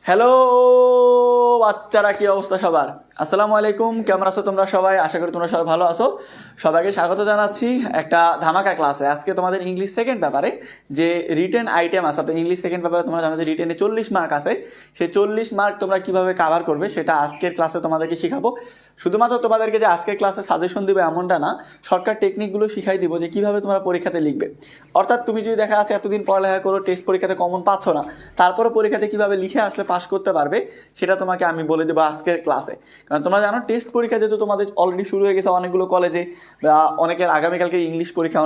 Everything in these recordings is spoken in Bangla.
হ্যালো বাচ্চারা, কি অবস্থা সবার? আসসালামু আলাইকুম। কেমন আছো তোমরা সবাই? আশা করি তোমরা সবাই ভালো আছো। সবাইকে স্বাগত জানাচ্ছি একটা ধামাকা ক্লাসে। আজকে তোমাদের ইংলিশ সেকেন্ড পেপারে যে রিটেন আইটেম আছে, অর্থাৎ ইংলিশ সেকেন্ড পেপারে তোমরা জানো যে রিটেনে 40 মার্ক আছে। সেই 40 মার্ক তোমরা কিভাবে কাভার করবে সেটা আজকের ক্লাসে তোমাদেরকে শেখাবো। শুধুমাত্র তোমাদেরকে যে আজকের ক্লাসে সাজেশন দিবে এমনটা না, শর্টকাট টেকনিকগুলো শিখাই দিব যে কীভাবে তোমরা পরীক্ষাতে লিখবে। অর্থাৎ তুমি যদি দেখা যাচ্ছে এতদিন পড়ালেখা করো, টেস্ট পরীক্ষাতে কমন পাচ্ছ না, তারপরে পরীক্ষাতে কীভাবে লিখে আসলে পাস করতে পারবে সেটা তোমাকে আমি বলে দেবো আজকের ক্লাসে। কারণ তোমরা জানো টেস্ট পরীক্ষা যেহেতু তোমাদের অলরেডি শুরু হয়ে গেছে অনেকগুলো কলেজে, বা অনেকের আগামীকালকে ইংলিশ পরীক্ষা,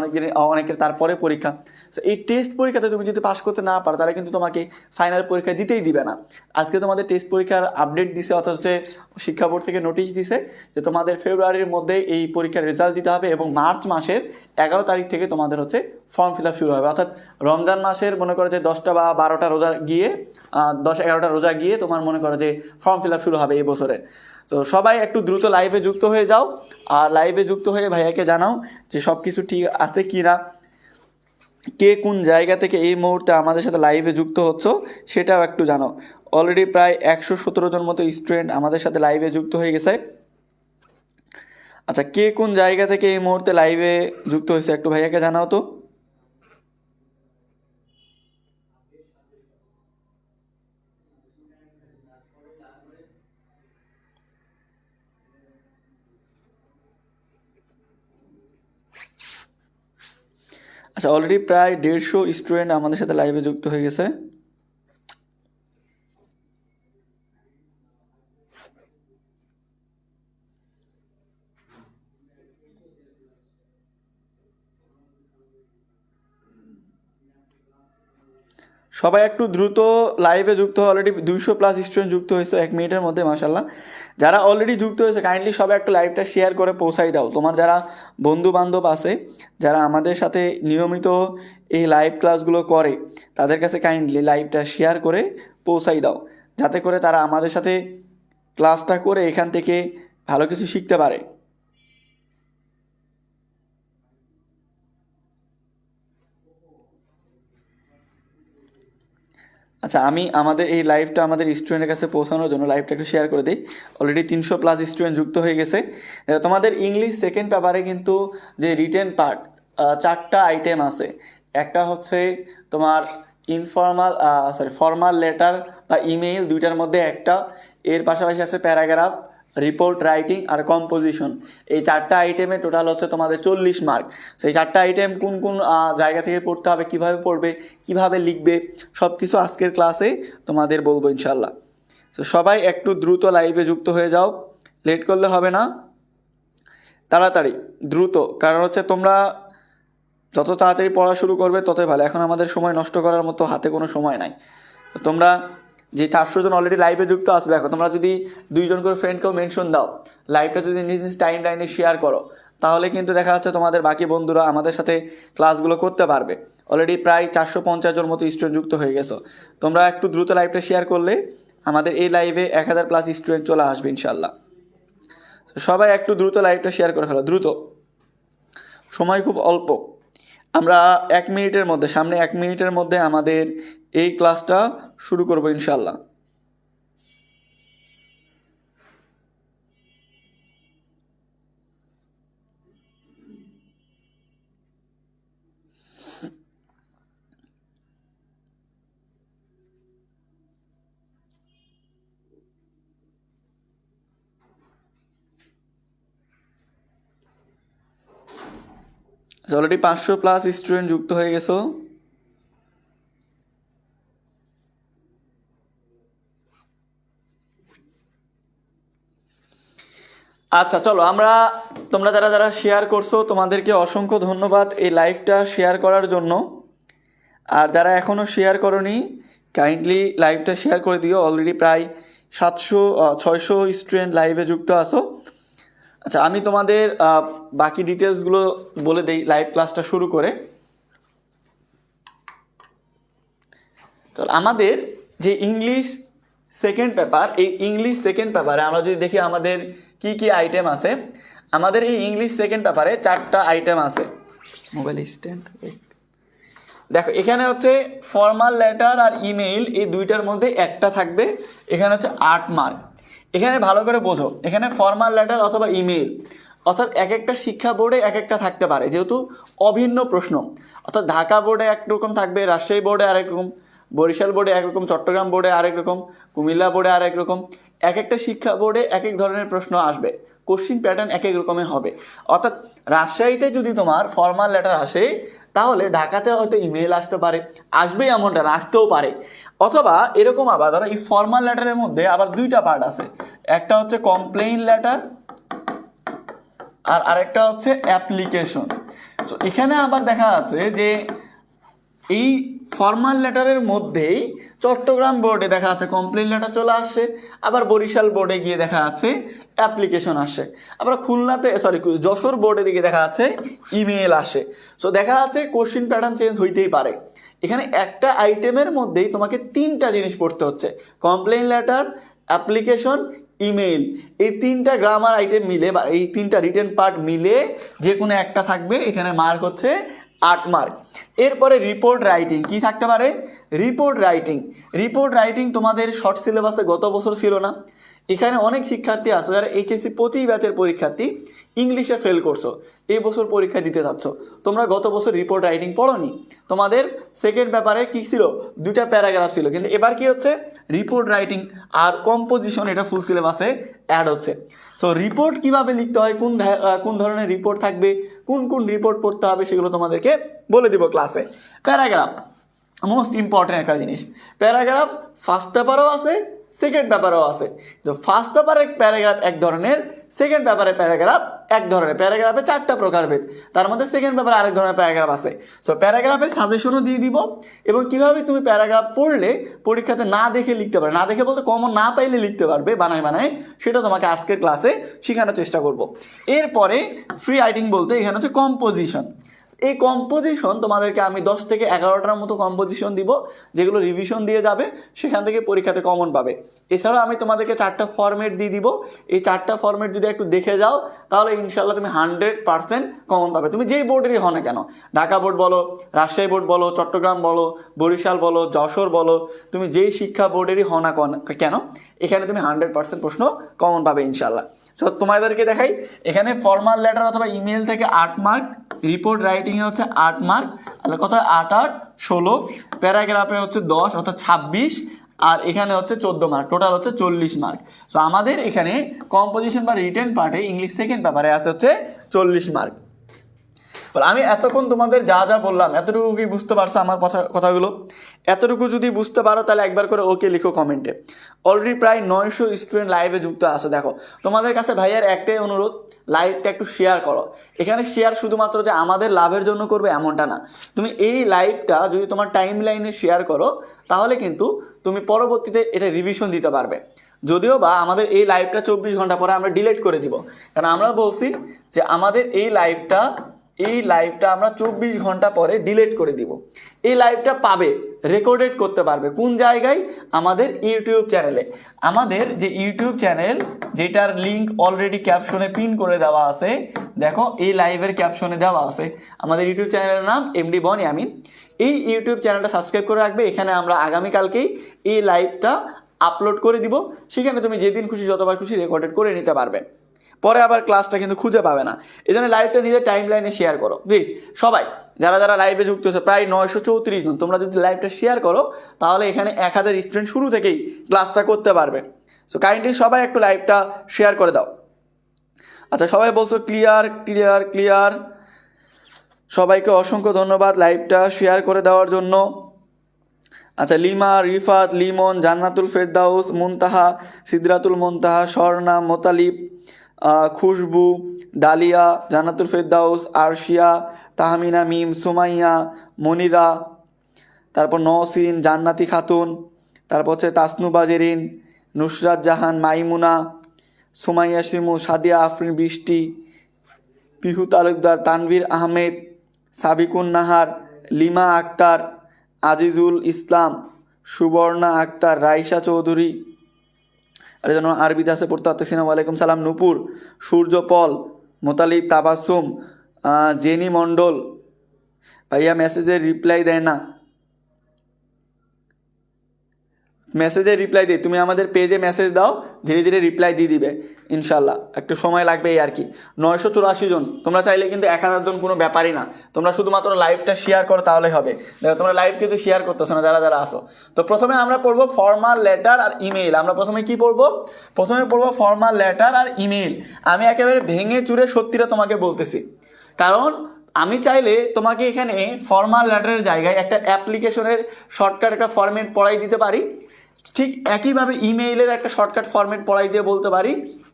অনেকের তারপরে পরীক্ষা। তো এই টেস্ট পরীক্ষাতে তুমি যদি পাস করতে না পারো তাহলে কিন্তু তোমাকে ফাইনাল পরীক্ষা দিতেই দিবে না। আজকে তোমাদের টেস্ট পরীক্ষার আপডেট দিছে, অর্থাৎ হচ্ছে শিক্ষা বোর্ড থেকে নোটিশ দিছে যে তোমাদের ফেব্রুয়ারির মধ্যে এই পরীক্ষার রেজাল্ট দিতে হবে এবং মার্চ মাসের 11 তারিখ থেকে তোমাদের হচ্ছে ফর্ম ফিল আপ শুরু হবে। অর্থাৎ রমজান মাসের মনে করো যে 10টা বা 12টা রোজা গিয়ে 10-11টা রোজা গিয়ে তোমার মনে করো যে ফর্ম ফিল আপ শুরু হবে এই বছরে। তো সবাই একটু দ্রুত লাইভে যুক্ত হয়ে যাও, আর লাইভে যুক্ত হয়ে ভাইয়াকে জানাও যে সব কিছু ঠিক আছে কি না, কে কোন জায়গা থেকে এই মুহূর্তে আমাদের সাথে লাইভে যুক্ত হচ্ছ সেটাও একটু জানাও। অলরেডি প্রায় 117 জন মতো স্টুডেন্ট আমাদের সাথে লাইভে যুক্ত হয়ে গেছে। আচ্ছা, কে কোন জায়গা থেকে এই মুহূর্তে লাইভে যুক্ত হয়েছে একটু ভাইয়াকে জানাও তো। আচ্ছা, অলরেডি প্রায় 150 স্টুডেন্ট আমাদের সাথে লাইভে যুক্ত হয়ে গেছে। সবাই একটু দ্রুত লাইভে যুক্ত হও। অলরেডি 200+ স্টুডেন্ট যুক্ত হয়েছে 1 মিনিটের মধ্যে, মাশাল্লাহ। যারা অলরেডি যুক্ত হয়েছে কাইন্ডলি সবাই একটু লাইভটা শেয়ার করে পৌঁছাই দাও। তোমার যারা বন্ধু বান্ধব আছে, যারা আমাদের সাথে নিয়মিত এই লাইভ ক্লাসগুলো করে, তাদের কাছে কাইন্ডলি লাইভটা শেয়ার করে পৌঁছাই দাও, যাতে করে তারা আমাদের সাথে ক্লাসটা করে এখান থেকে ভালো কিছু শিখতে পারে। আচ্ছা, আমি আমাদের এই লাইভটা আমাদের স্টুডেন্টের কাছে পৌঁছানোর জন্য লাইভটা একটু শেয়ার করে দিই। অলরেডি 300+ স্টুডেন্ট যুক্ত হয়ে গেছে। তোমাদের ইংলিশ সেকেন্ড পেপারে কিন্তু যে রিটেন পার্ট 4টা আইটেম আছে। একটা হচ্ছে তোমার ফর্মাল লেটার বা ইমেইল, দুইটার মধ্যে একটা। এর পাশাপাশি আছে প্যারাগ্রাফ, রিপোর্ট রাইটিং আর কম্পোজিশন। এই 4টা আইটেমে টোটাল হচ্ছে তোমাদের 40 মার্ক। সেই 4টা আইটেম কোন কোন জায়গা থেকে পড়তে হবে, কিভাবে পড়বে, কিভাবে লিখবে, সব কিছু আজকের ক্লাসে তোমাদের বলবো ইনশাল্লাহ। তো সবাই একটু দ্রুত লাইভে যুক্ত হয়ে যাও, লেট করলে হবে না, তাড়াতাড়ি দ্রুত। কারণ হচ্ছে তোমরা যত তাড়াতাড়ি পড়া শুরু করবে ততই ভালো। এখন আমাদের সময় নষ্ট করার মতো হাতে কোনো সময় নাই। তো তোমরা যে 400 জন অলরেডি লাইভে যুক্ত আছে, দেখো তোমরা যদি 2 জন করে ফ্রেন্ডকেও মেনশন দাও, লাইভটা যদি নিজ নিজ টাইম লাইনে শেয়ার করো, তাহলে কিন্তু দেখা যাচ্ছে তোমাদের বাকি বন্ধুরা আমাদের সাথে ক্লাসগুলো করতে পারবে। অলরেডি প্রায় 450 জন মতো স্টুডেন্ট যুক্ত হয়ে গেছো। তোমরা একটু দ্রুত লাইভটা শেয়ার করলে আমাদের এই লাইভে 1000+ স্টুডেন্ট চলে আসবে ইনশাল্লাহ। সবাই একটু দ্রুত লাইভটা শেয়ার করে ফেলো, দ্রুত, সময় খুব অল্প। আমরা 1 মিনিটের মধ্যে, সামনে 1 মিনিটের মধ্যে আমাদের এই ক্লাসটা শুরু করবো ইনশাল্লাহ। অলরেডি 500+ স্টুডেন্ট যুক্ত হয়ে গেছো। আচ্ছা চলো, আমরা তোমরা যারা যারা শেয়ার করছো তোমাদেরকে অসংখ্য ধন্যবাদ এই লাইভটা শেয়ার করার জন্য। আর যারা এখনও শেয়ার করোনি কাইন্ডলি লাইভটা শেয়ার করে দিও। অলরেডি প্রায় 600 স্টুডেন্ট লাইভে যুক্ত আছো। আচ্ছা, আমি তোমাদের বাকি ডিটেলসগুলো বলে দেই লাইভ ক্লাসটা শুরু করে। তো আমাদের যে ইংলিশ সেকেন্ড পেপার, এই ইংলিশ সেকেন্ড পেপারে আমরা যদি দেখি আমাদের কি কি আইটেম আছে। আমাদের এই ইংলিশ সেকেন্ড পেপারে 4টা আইটেম আছে। মোবাইল স্ট্যান্ড দেখো এখানে হচ্ছে ফর্মাল লেটার আর ইমেইল, এই দুইটার মধ্যে একটা থাকবে, এখানে হচ্ছে 8 মার্ক। এখানে ভালো করে বোঝো, এখানে ফর্মাল লেটার অথবা ইমেইল, অর্থাৎ এক একটা শিক্ষা বোর্ডে এক একটা থাকতে পারে, যেহেতু অভিন্ন প্রশ্ন, অর্থাৎ ঢাকা বোর্ডে একরকম থাকবে, রাজশাহী বোর্ডে আরেক রকম, বরিশাল বোর্ডে একরকম, চট্টগ্রাম বোর্ডে আরেক রকম, কুমিল্লা বোর্ডে আরেক রকম। এক একটা শিক্ষা বোর্ডে এক এক ধরনের প্রশ্ন আসবে, কোশ্চিন প্যাটার্ন এক এক রকমের হবে। অর্থাৎ রাজশাহীতে যদি তোমার ফর্মাল লেটার আসে, তাহলে ঢাকাতে হয়তো ইমেল আসতে পারে, আসবেই এমনটা না, আসতেও পারে। অথবা এরকম আবার ধরো এই ফর্মাল লেটারের মধ্যে আবার দুইটা পার্ট আছে, একটা হচ্ছে কমপ্লেইন লেটার আর আরেকটা হচ্ছে অ্যাপ্লিকেশন। তো এখানে আবার দেখা যাচ্ছে যে এই ফর্মাল লেটারের মধ্যেই চট্টগ্রাম বোর্ডে দেখা যাচ্ছে কমপ্লেইন লেটার চলে আসছে, আবার বরিশাল বোর্ডে গিয়ে দেখা যাচ্ছে অ্যাপ্লিকেশন আসে, আবার খুলনাতে যশোর বোর্ডে দিকে দেখা যাচ্ছে ইমেল আসে। সো দেখা যাচ্ছে কোশ্চিন প্যাটার্ন চেঞ্জ হইতেই পারে। এখানে একটা আইটেমের মধ্যেই তোমাকে 3টা জিনিস পড়তে হচ্ছে, কমপ্লেইন লেটার, অ্যাপ্লিকেশন, ইমেইল। এই 3টা গ্রামার আইটেম মিলে বা এই 3টা রিটেন পার্ট মিলে যে কোনো একটা থাকবে, এখানে মার্ক হচ্ছে 8 মার্ক। এরপরে রিপোর্ট রাইটিং কি থাকতে পারে? রিপোর্ট রাইটিং তোমাদের শর্ট সিলেবাসে গত বছর ছিল না। এখানে অনেক শিক্ষার্থী আছে যারা এইচএসসি 25 ব্যাচের পরীক্ষার্থী, ইংলিশে ফেল করছো, এই বছর পরীক্ষা দিতে যাচ্ছ, তোমরা গত বছর রিপোর্ট রাইটিং পড়োনি। তোমাদের সেকেন্ড পেপারে কি ছিল? 2টা প্যারাগ্রাফ ছিল, কিন্তু এবার কি হচ্ছে? রিপোর্ট রাইটিং আর কম্পোজিশন, এটা ফুল সিলেবাসে অ্যাড হচ্ছে। সো রিপোর্ট কিভাবে লিখতে হয়, কোন ধরনের রিপোর্ট থাকবে, কোন রিপোর্ট পড়তে হবে, সেগুলো তোমাদেরকে বলে দিব ক্লাসে। প্যারাগ্রাফ মোস্ট ইম্পর্টেন্ট একটা জিনিস। প্যারাগ্রাফ ফার্স্ট পেপারও আছে, সেকেন্ড পেপারও আছে। তো ফার্স্ট পেপারের প্যারাগ্রাফ এক ধরনের, সেকেন্ড পেপারের প্যারাগ্রাফ এক ধরনের। প্যারাগ্রাফে 4টা প্রকারভেদ, তার মধ্যে সেকেন্ড পেপারে আরেক ধরনের প্যারাগ্রাফ আছে। সো প্যারাগ্রাফে সাজেশনও দিয়ে দিব, এবং কীভাবে তুমি প্যারাগ্রাফ পড়লে পরীক্ষাতে না দেখে লিখতে পারবে, না দেখে বলতে কমন না পাইলে লিখতে পারবে বানায়, সেটা তোমাকে আজকের ক্লাসে শেখানোর চেষ্টা করব। এরপরে ফ্রি রাইটিং বলতে এখানে হচ্ছে কম্পোজিশন। এই কম্পোজিশন তোমাদেরকে আমি 10 থেকে 11টার মতো কম্পোজিশন দিব, যেগুলো রিভিশন দিয়ে যাবে, সেখান থেকে পরীক্ষাতে কমন পাবে। এছাড়াও আমি তোমাদেরকে 4টা ফরম্যাট দিয়ে দিব, এই 4টা ফরম্যাট যদি একটু দেখে যাও, তাহলে ইনশাল্লাহ তুমি 100% কমন পাবে। তুমি যেই বোর্ডেরই হও না কেন, ঢাকা বোর্ড বলো, রাজশাহী বোর্ড বলো, চট্টগ্রাম বলো, বরিশাল বলো, যশোর বলো, তুমি যেই শিক্ষা বোর্ডেরই হও না কেন, এখানে তুমি 100% প্রশ্ন কমন পাবে ইনশাল্লাহ। সো তোমাদেরকে দেখাই, এখানে ফর্মাল লেটার অথবা ইমেল থেকে 8 মার্ক, রিপোর্ট রাইটিংয়ে হচ্ছে 8 মার্ক, তাহলে কত? 8 আর 16। প্যারাগ্রাফে হচ্ছে 10 অর্থাৎ 26, আর এখানে হচ্ছে 14 মার্ক, টোটাল হচ্ছে 40 মার্ক। সো আমাদের এখানে কম্পোজিশন বা রিটেন পার্টে ইংলিশ সেকেন্ড পেপারে আসে হচ্ছে 40 মার্ক। আমি এতক্ষণ তোমাদের যা যা বললাম, এতটুকু কি বুঝতে পারছো আমার কথাগুলো? এতটুকু যদি বুঝতে পারো তাহলে একবার করে ওকে লিখো কমেন্টে। অলরেডি প্রায় 900 স্টুডেন্ট লাইভে যুক্ত আছে। দেখো তোমাদের কাছে ভাইয়ার একটাই অনুরোধ, লাইভটা একটু শেয়ার করো। এখানে শেয়ার শুধুমাত্র যে আমাদের লাভের জন্য করবে এমনটা না, তুমি এই লাইভটা যদি তোমার টাইম লাইনে শেয়ার করো, তাহলে কিন্তু তুমি পরবর্তীতে এটা রিভিশন দিতে পারবে। যদিও বা আমাদের এই লাইভটা 24 ঘন্টা পরে আমরা ডিলিট করে দিব, কারণ আমরা বলছি যে আমাদের এই লাইভটা আমরা 24 ঘন্টা পরে ডিলিট করে দিব। এই লাইভটা পাবে, রেকর্ডেড করতে পারবে কোন জায়গায়? আমাদের ইউটিউব চ্যানেলে। আমাদের যে ইউটিউব চ্যানেল, যেটার লিঙ্ক অলরেডি ক্যাপশনে পিন করে দেওয়া আছে, দেখো এই লাইভের ক্যাপশনে দেওয়া আছে আমাদের ইউটিউব চ্যানেলের নাম এমডি বনিয়ামিন। এই ইউটিউব চ্যানেলটা সাবস্ক্রাইব করে রাখবে, এখানে আমরা আগামীকালকেই এই লাইভটা আপলোড করে দিব। সেখানে তুমি যেদিন খুশি যতবার খুশি রেকর্ডেড করে নিতে পারবে, পরে আবার ক্লাসটা কিন্তু খুঁজে পাবে না। এই জন্য লাইভটা নিজের টাইম লাইনে শেয়ার করো প্লিজ। সবাই যারা লাইভে যুক্ত হচ্ছে, প্রায় 934 জন, তোমরা যদি লাইভটা শেয়ার করো, তাহলে এখানে 1000 স্টুডেন্ট শুরু থেকেই ক্লাসটা করতে পারবে। সো কাইন্ডলি সবাই একটু লাইভটা শেয়ার করে দাও। আচ্ছা, সবাই বলছো ক্লিয়ার। সবাইকে অসংখ্য ধন্যবাদ লাইভটা শেয়ার করে দেওয়ার জন্য। আচ্ছা, লিমা, রিফাত, লিমন, জান্নাতুল ফেরদাউস, মুনতাহা, সিদরাতুল মুনতাহা, স্বর্ণা, মোতালিব, খুশবু, ডালিয়া, জান্নাতুল ফেরদাউস, আরশিয়া, তাহমিনা মিম, সুমাইয়া, মনিরা, তারপর নওসিন, জান্নাতি খাতুন, তারপর হচ্ছে তাসনু বাজেরিন, নুসরাত জাহান, মাইমুনা, সুমাইয়া শিমু, সাদিয়া আফরিন, বৃষ্টি, পিহু তালুকদার, তানভীর আহমেদ, সাবিকুন নাহার, লিমা আক্তার, আজিজুল ইসলাম, সুবর্ণা আক্তার, রাইসা চৌধুরী, আর যেন আরবিতে আছে পড়তে পারতেছি না, ওয়ালাইকুম সালাম, নূপুর, সূর্য পল, মোতালিব, তাবাসুম, জেনি মণ্ডল, ভাইয়া মেসেজের রিপ্লাই দেয় না, মেসেজে রিপ্লাই দিই, তুমি আমাদের পেজে মেসেজ দাও, ধীরে ধীরে রিপ্লাই দিয়ে দিবে ইনশাল্লাহ, একটু সময় লাগবে এই আর কি। 984 জন, তোমরা চাইলে কিন্তু 1000 জন কোনো ব্যাপারই না, তোমরা শুধুমাত্র লাইভটা শেয়ার করো তাহলেই হবে। দেখো তোমরা লাইভ কিছু শেয়ার করতেছো না যারা যারা আসো। তো প্রথমে আমরা পড়বো ফর্মাল লেটার আর ইমেইল। আমরা প্রথমে কি পড়বো? প্রথমে পড়বো ফর্মাল লেটার আর ইমেইল। আমি একেবারে ভেঙে চুরে সত্যিটা তোমাকে বলতেছি, কারণ আমি চাইলে তোমাকে এখানে ফর্মাল লেটারের জায়গায় একটা অ্যাপ্লিকেশনের শর্টকাট একটা ফরম্যাট পড়াই দিতে পারি, ঠিক একইভাবে ইমেইলের একটা শর্টকাট ফরম্যাট পড়াই দিয়ে বলতে পারি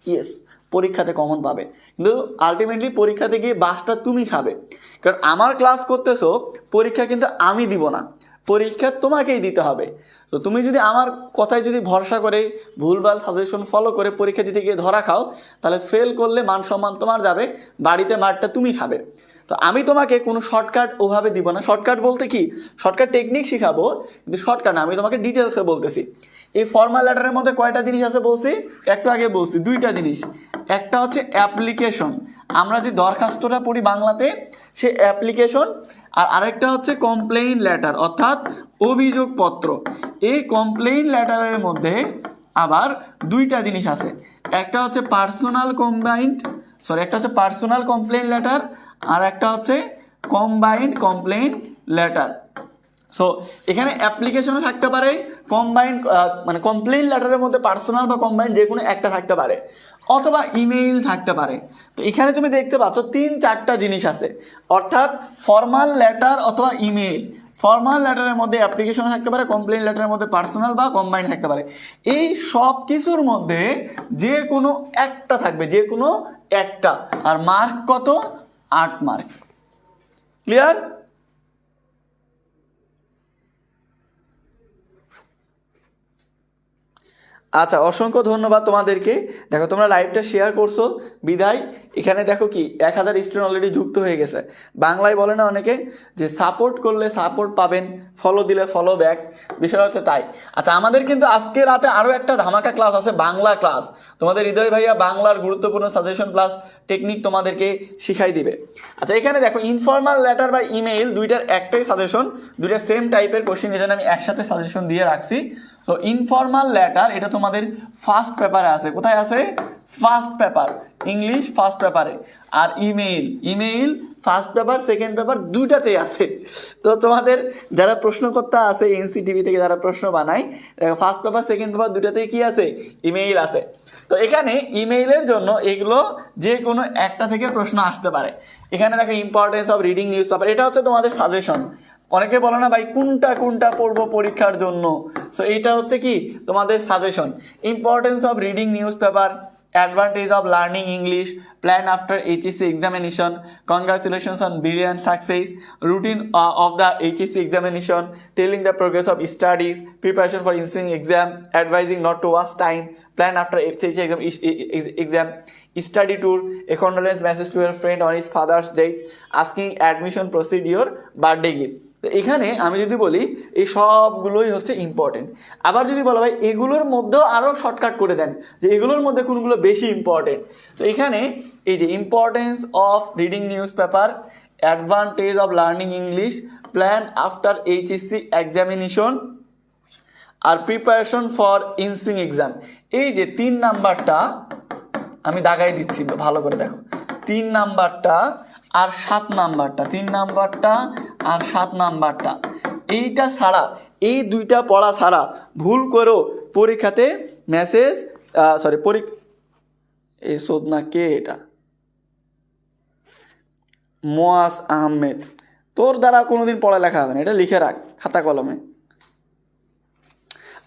ইয়েস পরীক্ষাতে কমন পাবে। কিন্তু আলটিমেটলি পরীক্ষাতে গিয়ে বাসটা তুমি খাবে, কারণ আমার ক্লাস করতেছো, পরীক্ষা কিন্তু আমি দিব না, পরীক্ষা তোমাকেই দিতে হবে। তো তুমি যদি আমার কথায় যদি ভরসা করে ভুলভাল সাজেশন ফলো করে পরীক্ষা দিতে গিয়ে ধরা খাও, তাহলে ফেল করলে মান সম্মান তোমার যাবে, বাড়িতে মারটা তুমি খাবে। তো আমি তোমাকে কোনো শর্টকাট ওভাবে দিব না। শর্টকাট বলতে কি, শর্টকাট টেকনিক শেখাবো, কিন্তু শর্টকাট না, আমি তোমাকে ডিটেলসে বলতেছি। এই ফর্মাল লেটারের মধ্যে কয়টা জিনিস আছে বলছি? একটু আগে বলছি, দুইটা জিনিস। একটা হচ্ছে অ্যাপ্লিকেশন, আমরা যে দরখাস্তটা পড়ি বাংলাতে সে অ্যাপ্লিকেশন, আর আরেকটা হচ্ছে কমপ্লেইন লেটার অর্থাৎ অভিযোগপত্র। এই কমপ্লেইন লেটারের মধ্যে আবার দুইটা জিনিস আছে, একটা হচ্ছে পার্সোনাল কমপ্লেইন লেটার, আর একটা হচ্ছে কম্বাইন্ড কমপ্লেইন লেটার। সো এখানে অ্যাপ্লিকেশনও থাকতে পারে, মানে কমপ্লেইন লেটারের মধ্যে পার্সোনাল বা কম্বাইন্ড যে কোনো একটা থাকতে পারে, অথবা ইমেইল থাকতে পারে। তো এখানে তুমি দেখতে পাচ্ছ 3-4টা জিনিস আছে, অর্থাৎ ফর্মাল লেটার অথবা ইমেইল। ফর্মাল লেটারের মধ্যে অ্যাপ্লিকেশন থাকতে পারে, কমপ্লেইন লেটারের মধ্যে পার্সোনাল বা কম্বাইন্ড থাকতে পারে। এই সব কিছুর মধ্যে যে কোনো একটা থাকবে, যে কোনো একটা। আর মার্ক কত? 8 মার্ক। ক্লিয়ার? আচ্ছা, অসংখ্য ধন্যবাদ তোমাদেরকে। দেখো তোমরা লাইভটা শেয়ার করছো বিদায়, এখানে দেখো কি 1000 স্টুডেন্ট অলরেডি যুক্ত হয়ে গেছে। বাংলায় বলে না অনেকে যে সাপোর্ট করলে সাপোর্ট পাবেন, ফলো দিলে ফলো ব্যাক, বিষয় হচ্ছে তাই। আচ্ছা, আমাদের কিন্তু আজকে রাতে আরও একটা ধামাকা ক্লাস আছে, বাংলা ক্লাস। তোমাদের হৃদয় ভাইয়া বাংলার গুরুত্বপূর্ণ সাজেশন প্লাস টেকনিক তোমাদেরকে শিখাই দিবে। আচ্ছা, এখানে দেখো ইনফর্মাল লেটার বা ইমেইল দুইটার একটাই সাজেশন, দুইটা সেম টাইপের কোশ্চেন, এই জন্য আমি একসাথে সাজেশন দিয়ে রাখছি। তো ইনফর্মাল লেটার এটা তোমাদের ফার্স্ট পেপারে আছে। কোথায় আছে? ফার্স্ট পেপার, ইংলিশ ফার্স্ট পেপারে। আর email first paper second paper দুইটাতেই আছে। তো তোমাদের যারা প্রশ্নকর্তা আছে এনসিটিভি থেকে যারা প্রশ্ন বানায়, ফার্স্ট পেপার সেকেন্ড পেপার দুইটাতেই কি আছে? ইমেইল আছে। তো এখানে ইমেইলের জন্য এগুলো যে কোনো একটা থেকে প্রশ্ন আসতে পারে। এখানে দেখো importance of reading news paper, এটা হচ্ছে তোমাদের সাজেশন। অনেকে বলো না ভাই কোনটা পড়বো পরীক্ষার জন্য, সো এইটা হচ্ছে কি তোমাদের suggestion. Importance of reading newspaper, advantage of learning English, plan after HSC examination, congratulations on brilliant success, routine of the HSC examination, telling the progress of studies, preparation for institution exam, advising not to waste time, plan after HSC exam, study tour, a condolence message to your friend on his father's death, asking admission procedure, birthday gift. তো এখানে আমি যদি বলি এই সবগুলোই হচ্ছে ইম্পর্টেন্ট। আবার যদি বলো ভাই এগুলোর মধ্যেও আরও শর্টকাট করে দেন যে এগুলোর মধ্যে কোনগুলো বেশি ইম্পর্টেন্ট, তো এখানে এই যে importance of reading newspaper, advantage of learning English, plan after HSC examination, আর প্রিপারেশন ফর ইনস্টিটিউশন এক্সাম, এই যে 3 নাম্বারটা আমি দাগাই দিচ্ছি, ভালো করে দেখো। 3 নাম্বারটা আর 7 নাম্বারটা, 3 নাম্বারটা আর 7 নাম্বারটা, এইটা ছাড়া, এই দুইটা পড়া ছাড়া ভুল করো পরীক্ষাতে মেসেজ এই সোদনা কে? এটা মোয়াজ আহমেদ, তোর দ্বারা কোনোদিন পড়ালেখা হবে না, এটা লিখে রাখ খাতা কলমে।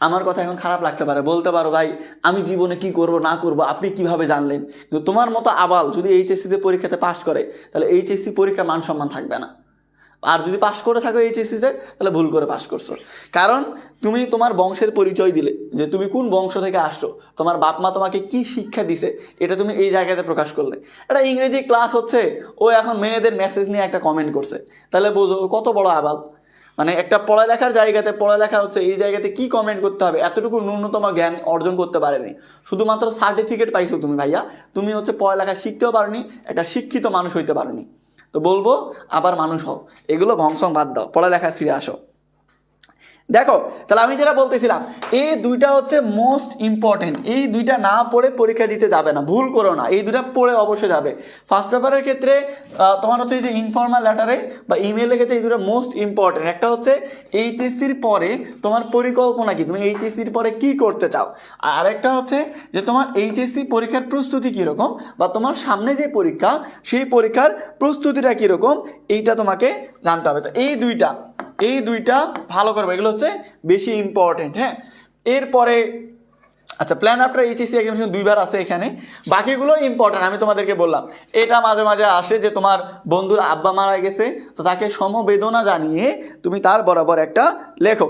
আমার কথা এখন খারাপ লাগতে পারে, বলতে পারো ভাই আমি জীবনে কি করব না করব আপনি কিভাবে জানলেন, কিন্তু তোমার মতো আবাল যদি এইচএসসিতে পরীক্ষাতে পাস করে তাহলে এইচএসসি পরীক্ষার মান সম্মান থাকবে না। আর যদি পাস করে থাকো এইচএসসিতে তাহলে ভুল করে পাস করছো, কারণ তুমি তোমার বংশের পরিচয় দিলে যে তুমি কোন বংশ থেকে আসছো, তোমার বাপ মা তোমাকে কি শিক্ষা দিছে এটা তুমি এই জায়গাতে প্রকাশ করলে। এটা ইংরেজি ক্লাস হচ্ছে, ও এখন মেয়েদের মেসেজ নিয়ে একটা কমেন্ট করছে, তাহলে বোঝো কত বড় আবাল। মানে একটা পড়ালেখার জায়গাতে, পড়ালেখা হচ্ছে এই জায়গাতে কি কমেন্ট করতে হবে এতটুকু ন্যূনতম জ্ঞান অর্জন করতে পারেনি, শুধুমাত্র সার্টিফিকেট পাইছো তুমি ভাইয়া, তুমি হচ্ছে পড়ালেখা শিখতেও পারোনি, একটা শিক্ষিত মানুষ হইতে পারোনি। তো বলবো আবার মানুষ হও, এগুলো ভংসং বাদ দাও, পড়ালেখায় ফিরে আসো। দেখো তাহলে আমি যেটা বলতেছিলাম, এই দুইটা হচ্ছে মোস্ট ইম্পর্টেন্ট, এই দুইটা না পড়ে পরীক্ষা দিতে যাবে না, ভুল করো না, এই দুইটা পড়ে অবশ্যই যাবে। ফার্স্ট পেপারের ক্ষেত্রে তোমার হচ্ছে এই যে ইনফর্মাল লেটারে বা ইমেলের ক্ষেত্রে এই দুটো মোস্ট ইম্পর্টেন্ট। একটা হচ্ছে এইচএসসির পরে তোমার পরিকল্পনা কি, তুমি এইচএসসির পরে কি করতে চাও, আর আরেকটা হচ্ছে যে তোমার এইচএসসি পরীক্ষার প্রস্তুতি কীরকম, বা তোমার সামনে যে পরীক্ষা সেই পরীক্ষার প্রস্তুতিটা কীরকম, এইটা তোমাকে জানতে হবে। তো এই দুইটা ভালো করবে, এগুলো হচ্ছে বেশি ইম্পর্টেন্ট। হ্যাঁ, এরপরে আচ্ছা, প্ল্যান আফটার এইচএসসি এক্সামিনেশন 2বার আছে এখানে, বাকিগুলো ইম্পর্টেন্ট। আমি তোমাদেরকে বললাম এটা মাঝে মাঝে আসে যে তোমার বন্ধুর আব্বা মারা গেছে, তো তাকে সমবেদনা জানিয়ে তুমি তার বরাবর একটা লেখো।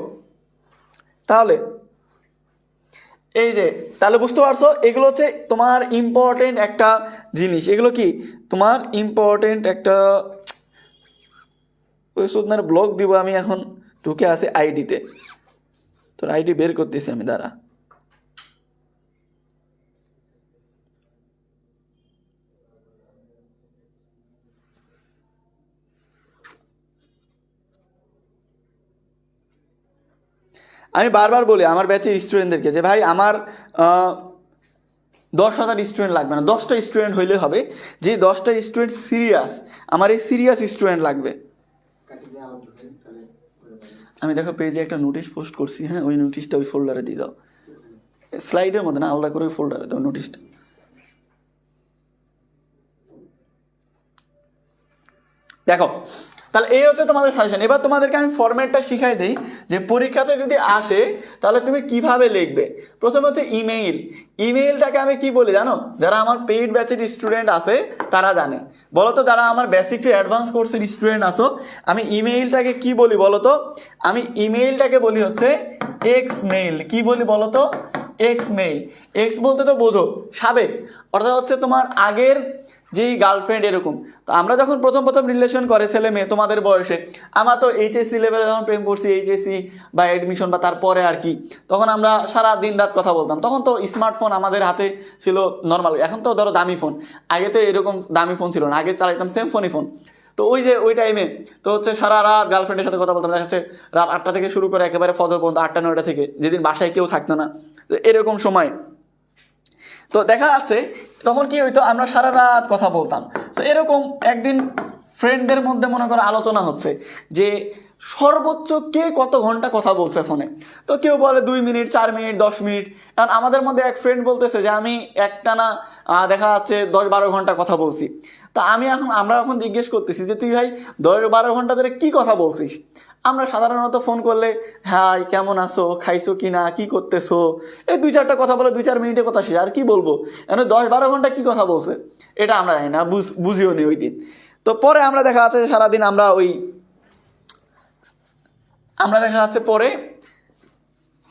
তাহলে এই যে, তাহলে বুঝতে পারছো এগুলো হচ্ছে তোমার ইম্পর্টেন্ট একটা জিনিস। এগুলো কি তোমার ইম্পর্টেন্ট একটা, ওই সুতনার ব্লগ দিব আমি, এখন ঢুকে আছে আইডিতে, তোর আইডি বের করতেছি আমি, দাঁড়া। আমি বারবার বলি আমার ব্যাচের স্টুডেন্টদেরকে যে ভাই আমার 10,000 স্টুডেন্ট লাগবে না, 10টা স্টুডেন্ট হইলে হবে, যে 10টা স্টুডেন্ট সিরিয়াস, আমার এই সিরিয়াস স্টুডেন্ট লাগবে। আমি দেখো পেজে একটা নোটিশ পোস্ট করছি, হ্যাঁ ওই নোটিশটা ওই ফোল্ডারে দিয়ে দাও, স্লাইডের মধ্যে না, আলাদা করে ওই ফোল্ডারে দাও নোটিশটা। দেখো তাহলে এই হচ্ছে তোমাদের সাজেশন। এবার তোমাদেরকে আমি ফরম্যাটটা শিখাই দিই যে পরীক্ষাতে যদি আসে তাহলে তুমি কিভাবে লিখবে। প্রথমে হচ্ছে ইমেইলটাকে আমি কি বলি জানো, যারা আমার পেইড ব্যাচের স্টুডেন্ট আছে তারা জানে। বলো তো যারা আমার বেসিক টু অ্যাডভান্স কোর্সের স্টুডেন্ট আসো, আমি ইমেইলটাকে কি বলি বলো তো, আমি ইমেইলটাকে বলি হচ্ছে এক্স মেইল। কি বলি বলো তো, এক্স মেইল। এক্স বলতে তো বোঝো সাবেক, অর্থাৎ হচ্ছে তোমার আগের যেই গার্লফ্রেন্ড এরকম। তো আমরা যখন প্রথম রিলেশন করে ছেলে মেয়ে তোমাদের বয়সে, আমরা তো এইচএসসি লেভেলে যখন প্রেম করছি, এইচএসসি বা অ্যাডমিশন বা তারপরে আর কি, তখন আমরা সারা দিন রাত কথা বলতাম। তখন তো স্মার্টফোন আমাদের হাতে ছিল নর্মাল, এখন তো ধরো দামি ফোন, আগে তো এরকম দামি ফোন ছিল না, আগে চালাইতাম সেমফোনি ফোন। তো ওই যে ওই টাইমে তো হচ্ছে সারা রাত গার্লফ্রেন্ডের সাথে কথা বলতাম, দেখা যাচ্ছে রাত 8টা থেকে শুরু করে একেবারে ফজর পর্যন্ত, 8টা 9টা থেকে, যেদিন বাসায় কেউ থাকতো না, তো এরকম সময়। তো দেখা যাচ্ছে তখন কি হইতো, আমরা সারা রাত কথা বলতাম। তো এরকম একদিন ফ্রেন্ডদের মধ্যে মনে করো আলোচনা হচ্ছে যে সর্বোচ্চ কে কত ঘন্টা কথা বলছে ফোনে। তো কেউ বলে 2 মিনিট, 4 মিনিট, 10 মিনিট। কারণ আমাদের মধ্যে এক ফ্রেন্ড বলতেছে যে আমি একটানা দেখা যাচ্ছে 10-12 ঘন্টা কথা বলছি। তা আমরা এখন জিজ্ঞেস করতেছি যে তুই ভাই 10-12 ঘন্টা ধরে কি কথা বলছিস। আমরা সাধারণত ফোন করলে হাই কেমন আছো, খাইছো কি না, কী করতেছো, এই 2-4টা কথা বলে 2-4 মিনিটের কথা শেষ, আর কি বলবো। এখন 10-12 ঘন্টা কী কথা বলছে এটা আমরা জানি না, বুঝিও নি ওই দিন। তো পরে আমরা দেখা যাচ্ছে সারাদিন আমরা দেখা যাচ্ছে পরে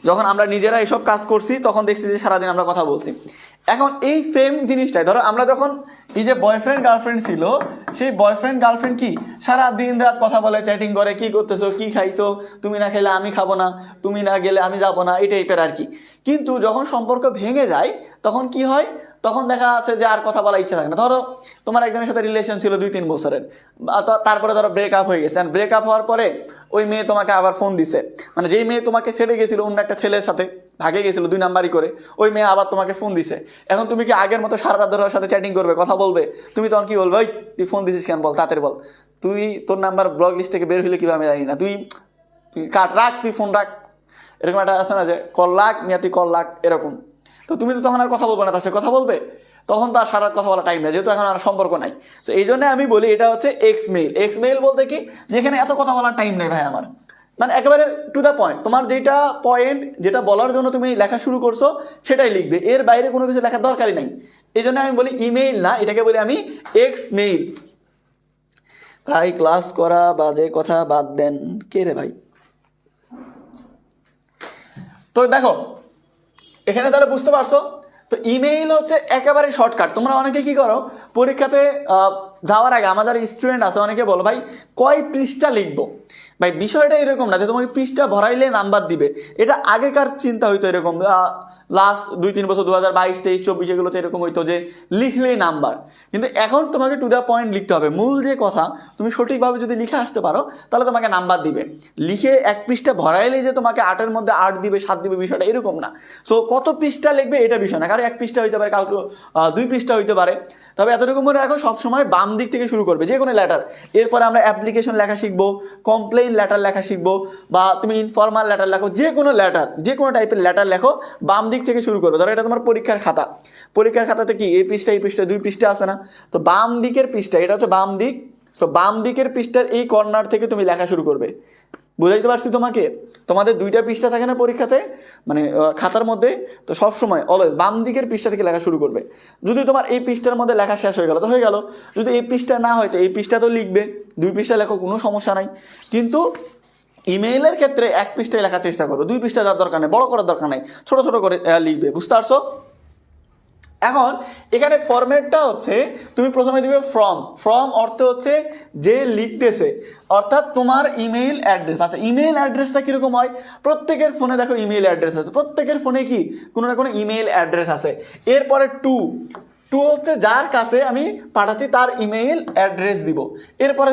যখন আমরা নিজেরা এসব কাজ করছি তখন দেখছি যে সারাদিন আমরা কথা বলছি। এখন এই সেম জিনিসটাই ধরো আমরা যখন এই যে বয়ফ্রেন্ড গার্লফ্রেন্ড ছিল, সেই বয়ফ্রেন্ড গার্লফ্রেন্ড কি সারা দিন রাত কথা বলে, চ্যাটিং করে, কি করতেছো, কি খাইছো, তুমি না খেলে আমি খাবো না, তুমি না গেলে আমি যাবো না, এই টাইপের আর কি। কিন্তু যখন সম্পর্ক ভেঙে যায় তখন কি হয়, তখন দেখা যাচ্ছে যে আর কথা বলার ইচ্ছা থাকে না। ধরো তোমার একজনের সাথে রিলেশন ছিল 2-3 বছরের, তারপরে ধরো ব্রেকআপ হয়ে গেছে, ব্রেকআপ হওয়ার পরে ওই মেয়ে তোমাকে আবার ফোন দিছে, মানে যেই মেয়ে তোমাকে ছেড়ে গেছিল অন্য একটা ছেলের সাথে ভাগে গেছিল 2 নাম্বারই করে, ওই মেয়ে আবার তোমাকে ফোন দিছে। এখন তুমি কি আগের মতো সারা রাত ধরে ওর সাথে চ্যাটিং করবে, কথা বলবে? তুমি তখন কি বলবে, ওই তুই ফোন দিছিস কেন, বল তাড়াতাড়ি বল, তোর নাম্বার ব্লক লিস্ট থেকে বের হইলে কিভাবে আমি জানি না, তুই রাখ, তুই ফোন রাখ, এরকম একটা আছে না যে কল লাখ মিয়া, তুই কল লাখ, এরকম। তো তুমি তো তখন আর কথা বলবে না, তার সাথে কথা বলবে, তখন তো আর সারা রাত কথা বলা টাইম নেই, যেহেতু এখন আর সম্পর্ক নাই। তো এই জন্য আমি বলি এটা হচ্ছে এক্স মেইল বলতে কি, যেখানে এত কথা বলার টাইম নেই ভাই আমার, মানে একেবারে টু দ্য পয়েন্ট, তোমার যেটা পয়েন্ট, যেটা বলার জন্য তুমি লেখা শুরু করছো সেটাই লিখবে, এর বাইরে কোনো কিছু লেখার দরকারই নাই। এই জন্য আমি বলি ইমেইল না, এটাকে বলি আমি এক্স মেইল। ভাই ক্লাস করা বাজে কথা বাদ দেন, কে রে ভাই? তো দেখো এখানে তাহলে বুঝতে পারছো, তো ইমেইল হচ্ছে একেবারে শর্টকাট। তোমরা অনেকে কি করো, পরীক্ষাতে যাওয়ার আগে আমাদের স্টুডেন্ট আছে, অনেকে বলো ভাই কয় পৃষ্ঠা লিখবো। ভাই বিষয়টা এরকম না যে তোমাকে পৃষ্ঠা ভরাইলে নাম্বার দিবে, এটা আগেকার চিন্তা হইতো এরকম, লাস্ট 2-3 বছর 2022, 23, 24 এগুলোতে এরকম হইতো যে লিখলেই নাম্বার। কিন্তু এখন তোমাকে টু দ্য পয়েন্ট লিখতে হবে, মূল যে কথা তুমি সঠিকভাবে যদি লিখে আসতে পারো তাহলে তোমাকে নাম্বার দিবে। লিখে এক পৃষ্ঠা ভরাইলেই যে তোমাকে 8-এর মধ্যে 8 দিবে, 7 দিবে, বিষয়টা এরকম না। সো কত পৃষ্ঠা লিখবে এটা বিষয় না, কারণ 1 পৃষ্ঠা হইতে পারে, কাউকে 2 পৃষ্ঠা হইতে পারে। তবে এতটুকু মনে রাখো সবসময় বাম দিক থেকে শুরু করবে যে কোনো লেটার। এরপরে আমরা অ্যাপ্লিকেশন লেখা শিখবো, কমপ্লেইন লেটার লেখা শিখবো, বা তুমি ইনফর্মাল লেটার লেখো, যে কোনো লেটার, যে কোনো টাইপের লেটার লেখো বাম দিক থেকে শুরু করবে। ধরো এটা তোমার পরীক্ষার খাতা, পরীক্ষার খাতাতে কি এই পৃষ্ঠা, এই পৃষ্ঠা, 2 পৃষ্ঠা আছে না, তো বাম দিকের পৃষ্ঠা, এটা হচ্ছে বাম দিক। সো বাম দিকের পৃষ্ঠার এই কর্নার থেকে তুমি লেখা শুরু করবে। বুঝাইতে পারছি তোমাকে? তোমাদের 2টা পৃষ্ঠা থাকে না পরীক্ষাতে, মানে খাতার মধ্যে, তো সবসময় অলওয়েজ বাম দিকের পৃষ্ঠা থেকে লেখা শুরু করবে। যদি তোমার এই পৃষ্ঠার মধ্যে লেখা শেষ হয়ে গেল তো হয়ে গেল, যদি এই পৃষ্ঠা না হয় তো এই পৃষ্ঠা তো লিখবে, 2 পৃষ্ঠা লেখো, কোনো সমস্যা নাই। কিন্তু ইমেইলের ক্ষেত্রে 1 পৃষ্ঠায় লেখার চেষ্টা করো, 2 পৃষ্ঠা যাওয়ার দরকার নেই, বড় করার দরকার নেই, ছোট ছোট করে লিখবে। বুঝতে পারছো? এখন এখানে ফরম্যাটটা হচ্ছে তুমি প্রথমে দিবে ফ্রম। ফ্রম অর্থ হচ্ছে যে লিখতেছে, অর্থাৎ তোমার ইমেইল অ্যাড্রেস। আচ্ছা, ইমেইল অ্যাড্রেসটা কীরকম হয়? প্রত্যেকের ফোনে দেখো ইমেইল অ্যাড্রেস আছে, প্রত্যেকের ফোনে কি কোনো না কোনো ইমেইল অ্যাড্রেস আছে। এরপরে টু হচ্ছে যার কাছে আমি পাঠাচ্ছি তার ইমেইল অ্যাড্রেস দিব। এরপরে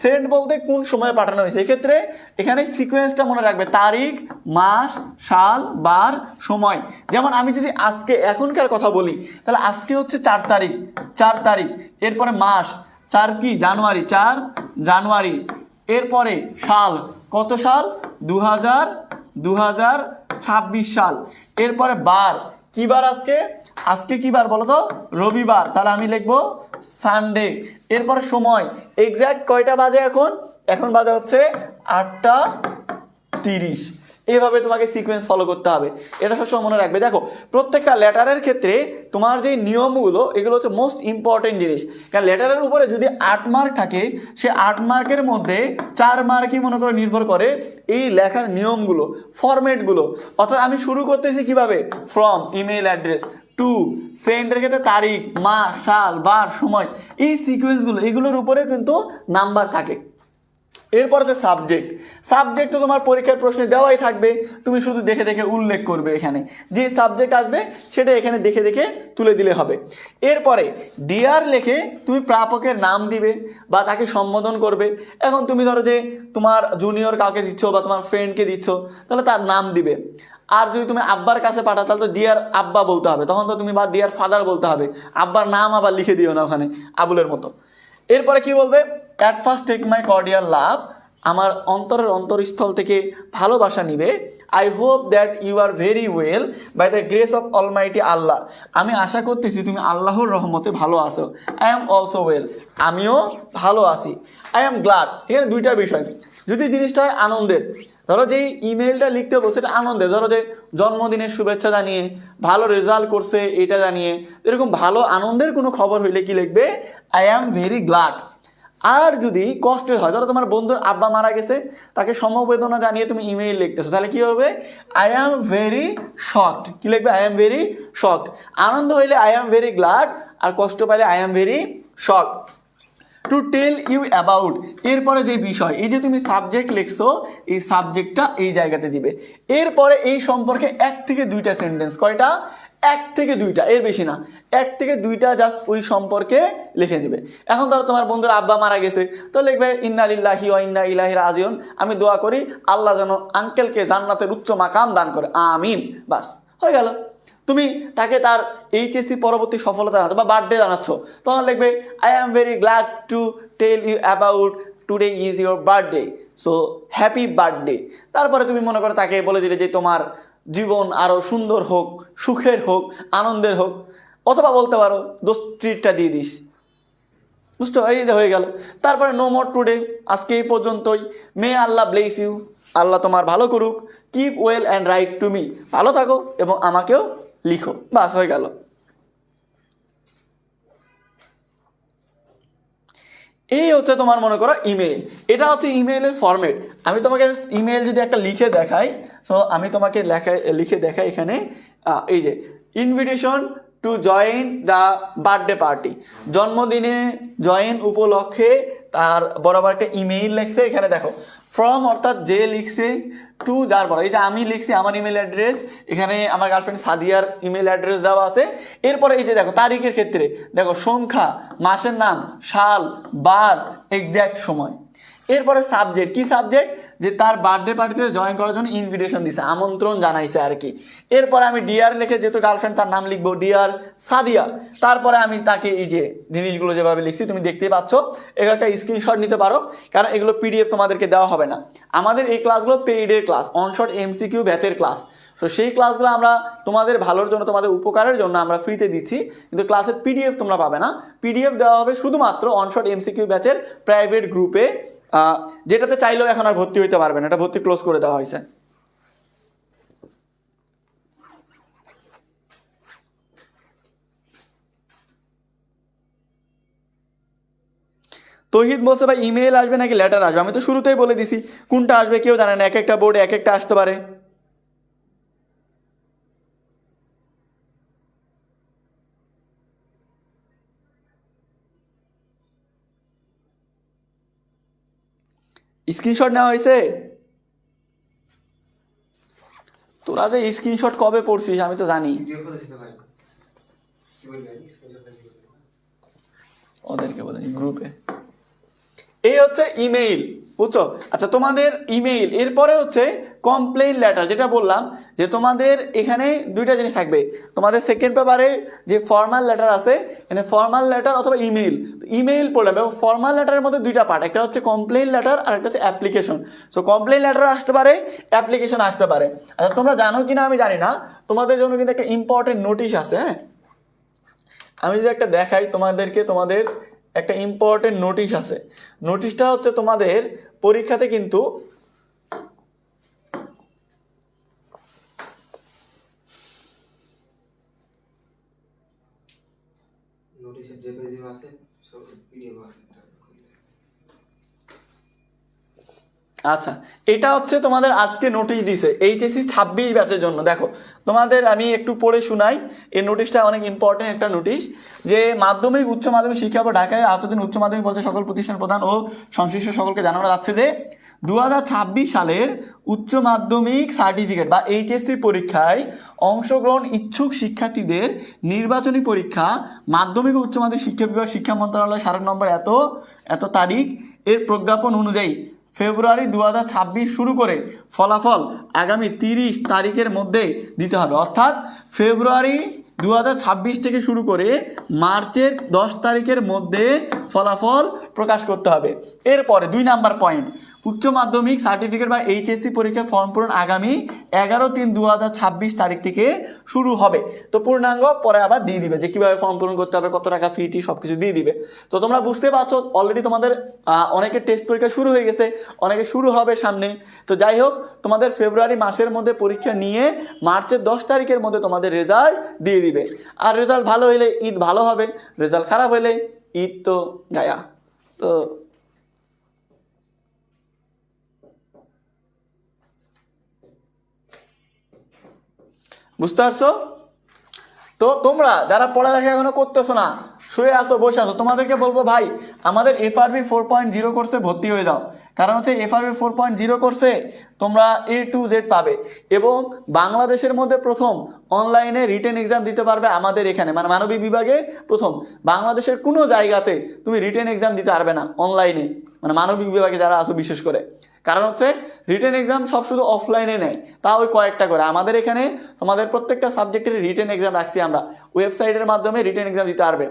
সেন্ড বলতে কোন সময়ে পাঠানো হয়েছে, এক্ষেত্রে এখানে সিকোয়েন্সটা মনে রাখবে, তারিখ, মাস, সাল, বার, সময়। যেমন আমি যদি আজকে এখনকার কথা বলি তাহলে আজকে হচ্ছে 4 তারিখ। এরপরে মাস, 4 কি জানুয়ারি, 4 জানুয়ারি। এরপরে সাল, কত সাল? 2026 সাল। এরপরে বার, কি বার আজকে কি বার বলো তো? রবিবার, তাহলে আমি লিখবো সানডে। এরপরে সময়, এক্স্যাক্ট কয়টা বাজে এখন বাজে হচ্ছে 8:30। এইভাবে তোমাকে সিকোয়েন্স ফলো করতে হবে, এটা সবসময় মনে রাখবে। দেখো প্রত্যেকটা লেটারের ক্ষেত্রে তোমার যে নিয়মগুলো এগুলো হচ্ছে মোস্ট ইম্পর্টেন্ট জিনিস। কারণ লেটারের উপরে যদি 8 মার্ক থাকে, সে 8 মার্কের মধ্যে 4 মার্কই মনে করে নির্ভর করে এই লেখার নিয়মগুলো, ফরম্যাটগুলো। অর্থাৎ আমি শুরু করতেছি কিভাবে? ফ্রম, ইমেল অ্যাড্রেস, টু, সেন্ডের ক্ষেত্রে তারিখ, মাস, সাল, বার, সময়, এই সিকোয়েন্সগুলো, এগুলোর উপরে কিন্তু নাম্বার থাকে। এরপর হচ্ছে সাবজেক্ট তো তোমার পরীক্ষার প্রশ্নে দেওয়াই থাকবে, তুমি শুধু দেখে দেখে উল্লেখ করবে, এখানে যে সাবজেক্ট আসবে সেটা এখানে দেখে দেখে তুলে দিলে হবে। এরপরে ডিয়ার লেখে তুমি প্রাপকের নাম দিবে বা তাকে সম্বোধন করবে। এখন তুমি ধরো যে তোমার জুনিয়র কাউকে দিচ্ছ বা তোমার ফ্রেন্ডকে দিচ্ছ, তাহলে তার নাম দিবে। আর যদি তুমি আব্বার কাছে পাঠাও তাহলে তো ডিয়ার আব্বা বলতে হবে, তখন তো তুমি বা ডিয়ার ফাদার বলতে হবে, আব্বার নাম আবার লিখে দিও না ওখানে আবুলের মতো। এরপরে কি বলবে? At first take my cordial love, আমার অন্তরের অন্তরস্থল থেকে ভালোবাসা নিবে। I hope that you are very well by the grace of almighty Allah, আমি আশা করতেছি তুমি আল্লাহর রহমতে ভালো আছো। আই অ্যাম অলসো ওয়েল, আমিও ভালো আছি। আই অ্যাম গ্লাড, এখানে 2টা বিষয়। যদি জিনিসটা হয় আনন্দের, ধরো যে ইমেলটা লিখতে বলছে এটা আনন্দের, ধরো যে জন্মদিনের শুভেচ্ছা জানিয়ে, ভালো রেজাল্ট করছে এটা জানিয়ে, এরকম ভালো আনন্দের কোনো খবর হইলে কি লিখবে? I am very glad. আর যদি কষ্টের হয়, ধরো তোমার বন্ধুর আব্বা মারা গেছে, তাকে সমবেদনা জানিয়ে তুমি ইমেইল লিখতেছো, তাহলে কি হবে? I am very shocked. কি লিখবে? I am very shocked. আনন্দ হইলে আই অ্যাম ভেরি গ্লাড, আর কষ্ট পাইলে I am very shocked. To tell you about, এরপরে যে বিষয়, এই যে তুমি সাবজেক্ট লিখছো, এই সাবজেক্টটা এই জায়গাতে দিবে। এরপরে এই সম্পর্কে 1 থেকে 2টা সেন্টেন্স, কয়টা? 1 থেকে 2টা, এর বেশি না, 1 থেকে 2টা জাস্ট ওই সম্পর্কে লিখে নেবে। এখন ধরো তোমার বন্ধুর আব্বা মারা গেছে, তো লিখবে ইন্না লিল্লাহি ওয়া ইন্না ইলাইহি রাজিউন, আমি দোয়া করি আল্লাহ যেন আঙ্কেলকে জান্নাতের উচ্চ মাকাম দান করে, আমিন। বাস, হয়ে গেল। তুমি তাকে তার এইচএসসি পরবর্তী সফলতা জানাচ্ছ বা বার্থডে জানাচ্ছ, তখন লিখবে I am very glad to tell you about today is your birthday, so happy birthday. তারপরে তুমি মনে করো তাকে বলে দিলে যে তোমার জীবন আরও সুন্দর হোক, সুখের হোক, আনন্দের হোক, অথবা বলতে পারো দোস্ত ট্রিটটা দিয়ে দিস। বুঝতে এই হয়ে গেল। তারপরে নো মোর টুডে, আজকে এই পর্যন্তই। মে আল্লাহ ব্লেস ইউ, আল্লাহ তোমার ভালো করুক। Keep well and right to me, ভালো থাকো এবং আমাকেও লিখো। বাস, হয়ে গেল। এই হচ্ছে তোমার মনে করো ইমেল, এটা হচ্ছে ইমেইলের ফরম্যাট। আমি তোমাকে ইমেল যদি একটা লিখে দেখাই, তো আমি তোমাকে লিখে দেখাই এখানে, এই যে invitation to join the birthday party, জন্মদিনে জয়েন উপলক্ষে তার বরাবর একটা ইমেইল লিখছে। এখানে দেখো ফ্রম অর্থাৎ যে লিখছে, টু যার পরে, এই যে আমি লিখছি আমার ইমেল অ্যাড্রেস, এখানে আমার গার্লফ্রেন্ড সাদিয়ার ইমেল অ্যাড্রেস দেওয়া আছে। এরপরে এই যে দেখো তারিখের ক্ষেত্রে দেখো সংখ্যা, মাসের নাম, সাল, বার, এক্স্যাক্ট সময়। এরপরে সাবজেক্ট, কি সাবজেক্ট, যে তার বার্থডে পার্টিতে জয়েন করার জন্য ইনভিটেশন দিছে, আমন্ত্রণ জানাইছে আর কি। এরপরে আমি ডিয়ার লিখে, যেহেতু গার্লফ্রেন্ড তার নাম লিখবো ডিয়ার সাদিয়া। তারপরে আমি তাকে এই যে জিনিসগুলো যেভাবে লিখছি তুমি দেখতেই পাচ্ছ, এগুলো একটা স্ক্রিনশট নিতে পারো, কারণ এগুলো পিডিএফ তোমাদেরকে দেওয়া হবে না। আমাদের এই ক্লাসগুলো পেইডের ক্লাস, অনশট এমসিকিউ ব্যাচের ক্লাস। তো সেই ক্লাসগুলো আমরা তোমাদের ভালোর জন্য, তোমাদের উপকারের জন্য আমরা ফ্রিতে দিচ্ছি, কিন্তু ক্লাসের পিডিএফ তোমরা পাবে না। পিডিএফ দেওয়া হবে শুধুমাত্র অনশট এমসিকিউ ব্যাচের প্রাইভেট গ্রুপে, যেটাতে চাইলেও এখন আর ভর্তি হইতে পারবে না, এটা ভর্তি ক্লোজ করে দেওয়া হয়েছে। তৌহিদ বলছে ভাই ইমেল আসবে নাকি লেটার আসবে? আমি তো শুরুতেই বলে দিছি কোনটা আসবে কেউ জানে না, এক একটা বোর্ডে এক একটা আসতে পারে। স্ক্রিনশট নেওয়া হয়েছে? তোরা যে স্ক্রিনশট কবে পড়ছিস আমি তো জানি, ওদেরকে বলে গ্রুপে। এই হচ্ছে ইমেইল, বুঝছো? আচ্ছা তোমাদের ইমেইল, এরপরে হচ্ছে কমপ্লেইন লেটার, যেটা বললাম যে তোমাদের এখানে দুইটা জিনিস থাকবে। তোমাদের সেকেন্ড পেপারে যে ফর্মাল লেটার আছে, এখানে ফর্মাল লেটার অথবা ইমেইল, ইমেইল পড়লাম। এবং ফর্মাল লেটারের মধ্যে দুইটা পার্ট, একটা হচ্ছে কমপ্লেইন লেটার আর একটা হচ্ছে অ্যাপ্লিকেশন। সো কমপ্লেইন লেটার আসতে পারে, অ্যাপ্লিকেশন আসতে পারে। আচ্ছা তোমরা জানো কিনা আমি জানি না, তোমাদের জন্য কিন্তু একটা ইম্পর্টেন্ট নোটিশ আছে। হ্যাঁ, আমি যদি একটা দেখাই তোমাদেরকে, তোমাদের একটা ইম্পর্টেন্ট নোটিশ আছে। নোটিশটা হচ্ছে তোমাদের পরীক্ষাতে কিন্তু আচ্ছা, এটা হচ্ছে তোমাদের আজকে নোটিশ দিছে এইচএসসি 26 ব্যাচের জন্য। দেখো তোমাদের আমি একটু পড়ে শোনাই, এই নোটিশটা অনেক ইম্পর্টেন্ট একটা নোটিশ। যে মাধ্যমিক উচ্চ মাধ্যমিক শিক্ষা বোর্ড ঢাকায় আওতাধীন উচ্চ মাধ্যমিক পর্যায়ে সকল প্রতিষ্ঠান প্রধান ও সংশ্লিষ্ট সকলকে জানানো যাচ্ছে যে 2026 সালের উচ্চ মাধ্যমিক সার্টিফিকেট বা এইচএসসি পরীক্ষায় অংশগ্রহণ ইচ্ছুক শিক্ষার্থীদের নির্বাচনী পরীক্ষা মাধ্যমিক ও উচ্চ মাধ্যমিক শিক্ষা বিভাগ শিক্ষা মন্ত্রণালয় স্মারক নম্বর এত এত তারিখ এর প্রজ্ঞাপন অনুযায়ী ফেব্রুয়ারি 2026 শুরু করে ফলাফল আগামী 30 তারিখের মধ্যে দিতে হবে। অর্থাৎ ফেব্রুয়ারি 2026 থেকে শুরু করে মার্চের 10 তারিখের মধ্যে ফলাফল প্রকাশ করতে হবে। এরপরে 2 নাম্বার পয়েন্ট, উচ্চ মাধ্যমিক সার্টিফিকেট বা এইচএসসি পরীক্ষার ফর্ম পূরণ আগামী 11/3/2026 তারিখ থেকে শুরু হবে। তো পূর্ণাঙ্গ পরে আবার দিয়ে দিবে যে কীভাবে ফর্ম পূরণ করতে হবে, কত টাকা ফি টি সব কিছু দিয়ে দিবে। তো তোমরা বুঝতে পারছো অলরেডি তোমাদের অনেকের টেস্ট পরীক্ষা শুরু হয়ে গেছে, অনেকে শুরু হবে সামনে। তো যাই হোক, তোমাদের ফেব্রুয়ারি মাসের মধ্যে পরীক্ষা নিয়ে মার্চের 10 তারিখের মধ্যে তোমাদের রেজাল্ট দিয়ে দিবে। আর রেজাল্ট ভালো হলে ঈদ ভালো হবে, রেজাল্ট খারাপ হলে ঈদ তো গায়া। তো বুঝতে পারছো? তো তোমরা যারা পড়ালেখা এখনো করতেছো না, শুয়ে আসো বসে আসো, তোমাদেরকে বলবো ভাই আমাদের FRB 4.0 কোর্সে ভর্তি হয়ে যাও। কারণ হচ্ছে FRB 4.0 কোর্সে তোমরা A to Z পাবে এবং বাংলাদেশের মধ্যে প্রথম অনলাইনে রিটেন এক্সাম দিতে পারবে আমাদের এখানে, মানে মানবিক বিভাগে প্রথম। বাংলাদেশের কোনো জায়গাতে তুমি রিটেন এক্সাম দিতে পারবে না অনলাইনে, মানে মানবিক বিভাগে যারা আছো বিশেষ করে। কারণ হচ্ছে রিটেন এক্সাম সব শুধু অফলাইনে নেয়, তা ওই কয়েকটা করে। আমাদের এখানে তোমাদের প্রত্যেকটা সাবজেক্টের রিটেন এক্সাম রাখছি আমরা, ওয়েবসাইটের মাধ্যমে রিটেন এক্সাম দিতে পারবে।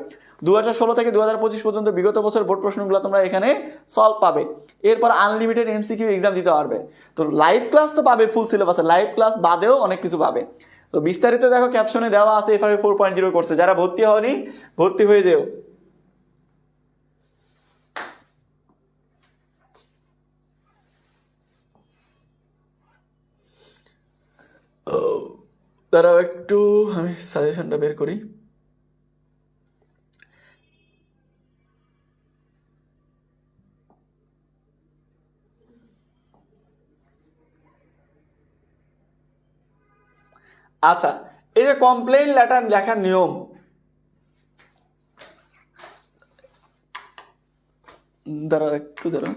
2016 থেকে 2025 পর্যন্ত বিগত বছর বোর্ড প্রশ্নগুলো তোমরা এখানে সলভ পাবে। এরপর আনলিমিটেড MCQ এক্সাম দিতে পারবে। তো লাইভ ক্লাস তো পাবে ফুল সিলেবাসে, লাইভ ক্লাস বাদেও অনেক কিছু পাবে। তো বিস্তারিত দেখো ক্যাপশনে দেওয়া আছে FRB 4.0 কোর্সে, যারা ভর্তি হওনি ভর্তি হয়ে যেও। তারাও একটু আমি সাজেশনটা বের করি। আচ্ছা, এই যে কমপ্লেইন লেটার লেখার নিয়ম, দাঁড়াও একটু দাঁড়াও,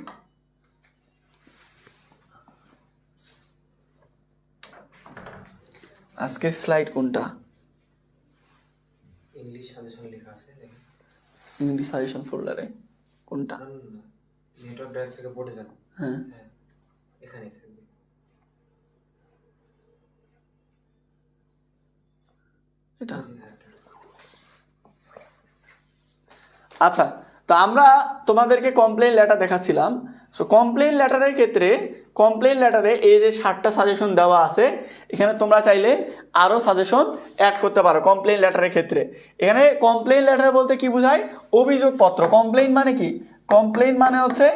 আজকে স্লাইড কোনটা? ইংলিশ সাজেশন লেখা আছে দেখেন। ইংলিশ সাজেশন ফোল্ডারে কোনটা? নেটওয়ার্ক ড্রাইভ থেকে পড়ে যান। হ্যাঁ হ্যাঁ, এখানে থাকবে। এটা হ্যাঁ, আচ্ছা। তো আমরা তোমাদেরকে কমপ্লেইন লেটার দেখাচ্ছিলাম। সো কমপ্লেইন লেটারের ক্ষেত্রে কমপ্লেইন লেটারে এই যে 7টা সাজেশন দেওয়া আছে, এখানে তোমরা চাইলে আরও সাজেশন অ্যাড করতে পারো কমপ্লেইন লেটারের ক্ষেত্রে। এখানে কমপ্লেইন লেটার বলতে কি বোঝায়? অভিযোগপত্র। কমপ্লেইন মানে কি? কমপ্লেইন মানে হচ্ছে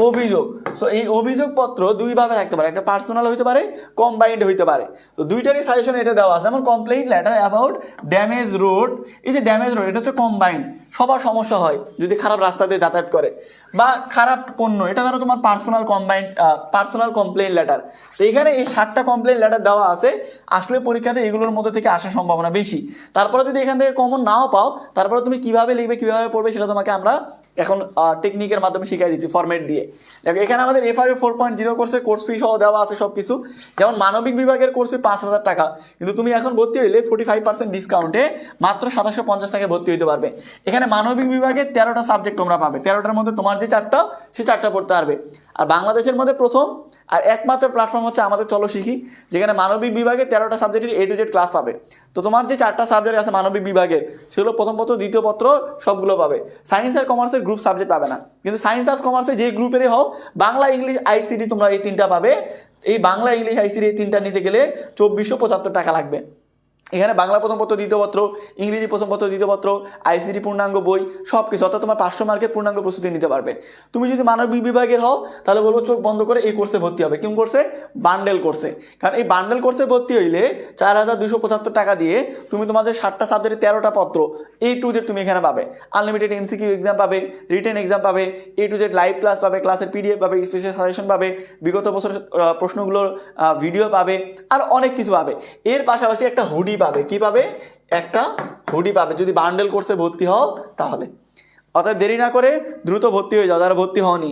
অভিযোগ। সো এই অভিযোগপত্র দুইভাবে থাকতে পারে, একটা পার্সোনাল হইতে পারে, কম্বাইন্ড হইতে পারে। তো দুইটারই সাজেশন এটা দেওয়া আছে। যেমন complain letter about damage road, এই যে ড্যামেজ রোড এটা হচ্ছে কম্বাইন্ড, সবার সমস্যা হয় যদি খারাপ রাস্তা দিয়ে যাতায়াত করে, বা খারাপ পণ্য, এটা ধরো তোমার personal combined personal complain letter. তো এখানে এই 7টা কমপ্লেইন লেটার দেওয়া আছে। আসলে পরীক্ষাতে এগুলোর মধ্যে থেকে আসার সম্ভাবনা বেশি। তারপরে যদি এখান থেকে কমন নাও পাও, তারপরে তুমি কিভাবে লিখবে, কিভাবে পড়বে, সেটা তোমাকে আমরা এখন টেকনিকের মাধ্যমে শিখিয়ে দিচ্ছি ফরম্যাট দিয়ে। দেখো এখানে আমাদের FRA 4.0 কোর্সের কোর্স ফি সহ দেওয়া আছে সব কিছু। যেমন মানবিক বিভাগের কোর্স ফি 5,000 টাকা, কিন্তু তুমি এখন ভর্তি হইলে 45% ডিসকাউন্টে মাত্র 2750 টাকায় ভর্তি হইতে পারবে। এখানে মানবিক বিভাগে 13টা সাবজেক্ট তোমরা পাবে। 13টার মধ্যে তোমার যে 4টা, সেই 4টা পড়তে পারবে। আর বাংলাদেশের মধ্যে প্রথম আর একমাত্র প্ল্যাটফর্ম হচ্ছে আমাদের চলো শিখি, যেখানে মানবিক বিভাগে 13টা সাবজেক্টের A to Z ক্লাস পাবে। তো তোমার যে 4টা সাবজেক্ট আছে মানবিক বিভাগের, সেগুলো প্রথম পত্র, দ্বিতীয় পত্র সবগুলো পাবে। সায়েন্স আর কমার্সের গ্রুপ সাবজেক্ট পাবে না, কিন্তু সায়েন্স আর কমার্সে যে গ্রুপেরই হও, বাংলা, ইংলিশ, ICT তোমরা এই 3টা পাবে। এই বাংলা, ইংলিশ, ICT এই 3টা নিতে গেলে 2475 টাকা লাগবে। এখানে বাংলা প্রথম পত্র, দ্বিতীয় পত্র, ইংরেজি প্রথম পত্র, দ্বিতীয় পত্র, ICT পূর্ণাঙ্গ বই, সব কিছু, অর্থাৎ তোমার 500 মার্কের পূর্ণাঙ্গ প্রস্তুতি নিতে পারবে। তুমি যদি মানবিক বিভাগের হও, তাহলে বলবো চোখ বন্ধ করে এই কোর্সে ভর্তি হবে। কোন কোর্সে? বান্ডেল কোর্সে। কারণ এই বান্ডেল কোর্সে ভর্তি হইলে 4275 টাকা দিয়ে তুমি তোমাদের 7টা সাবজেক্টের 13টা পত্র A to Z তুমি এখানে পাবে। আনলিমিটেড MCQ এক্সাম পাবে, রিটেন এক্সাম পাবে, A to Z live class পাবে, ক্লাসের PDF পাবে, স্পেশাল সাজেশন পাবে, বিগত বছরের প্রশ্নগুলোর ভিডিও পাবে, আর অনেক কিছু পাবে। এর পাশাপাশি একটা হুডি পাবে। কি পাবে? একটা হুডি পাবে যদি বান্ডেল কোর্সে ভর্তি হও তাহলে। অর্থাৎ দেরি না করে দ্রুত ভর্তি হয়ে যাও যারা ভর্তি হওনি।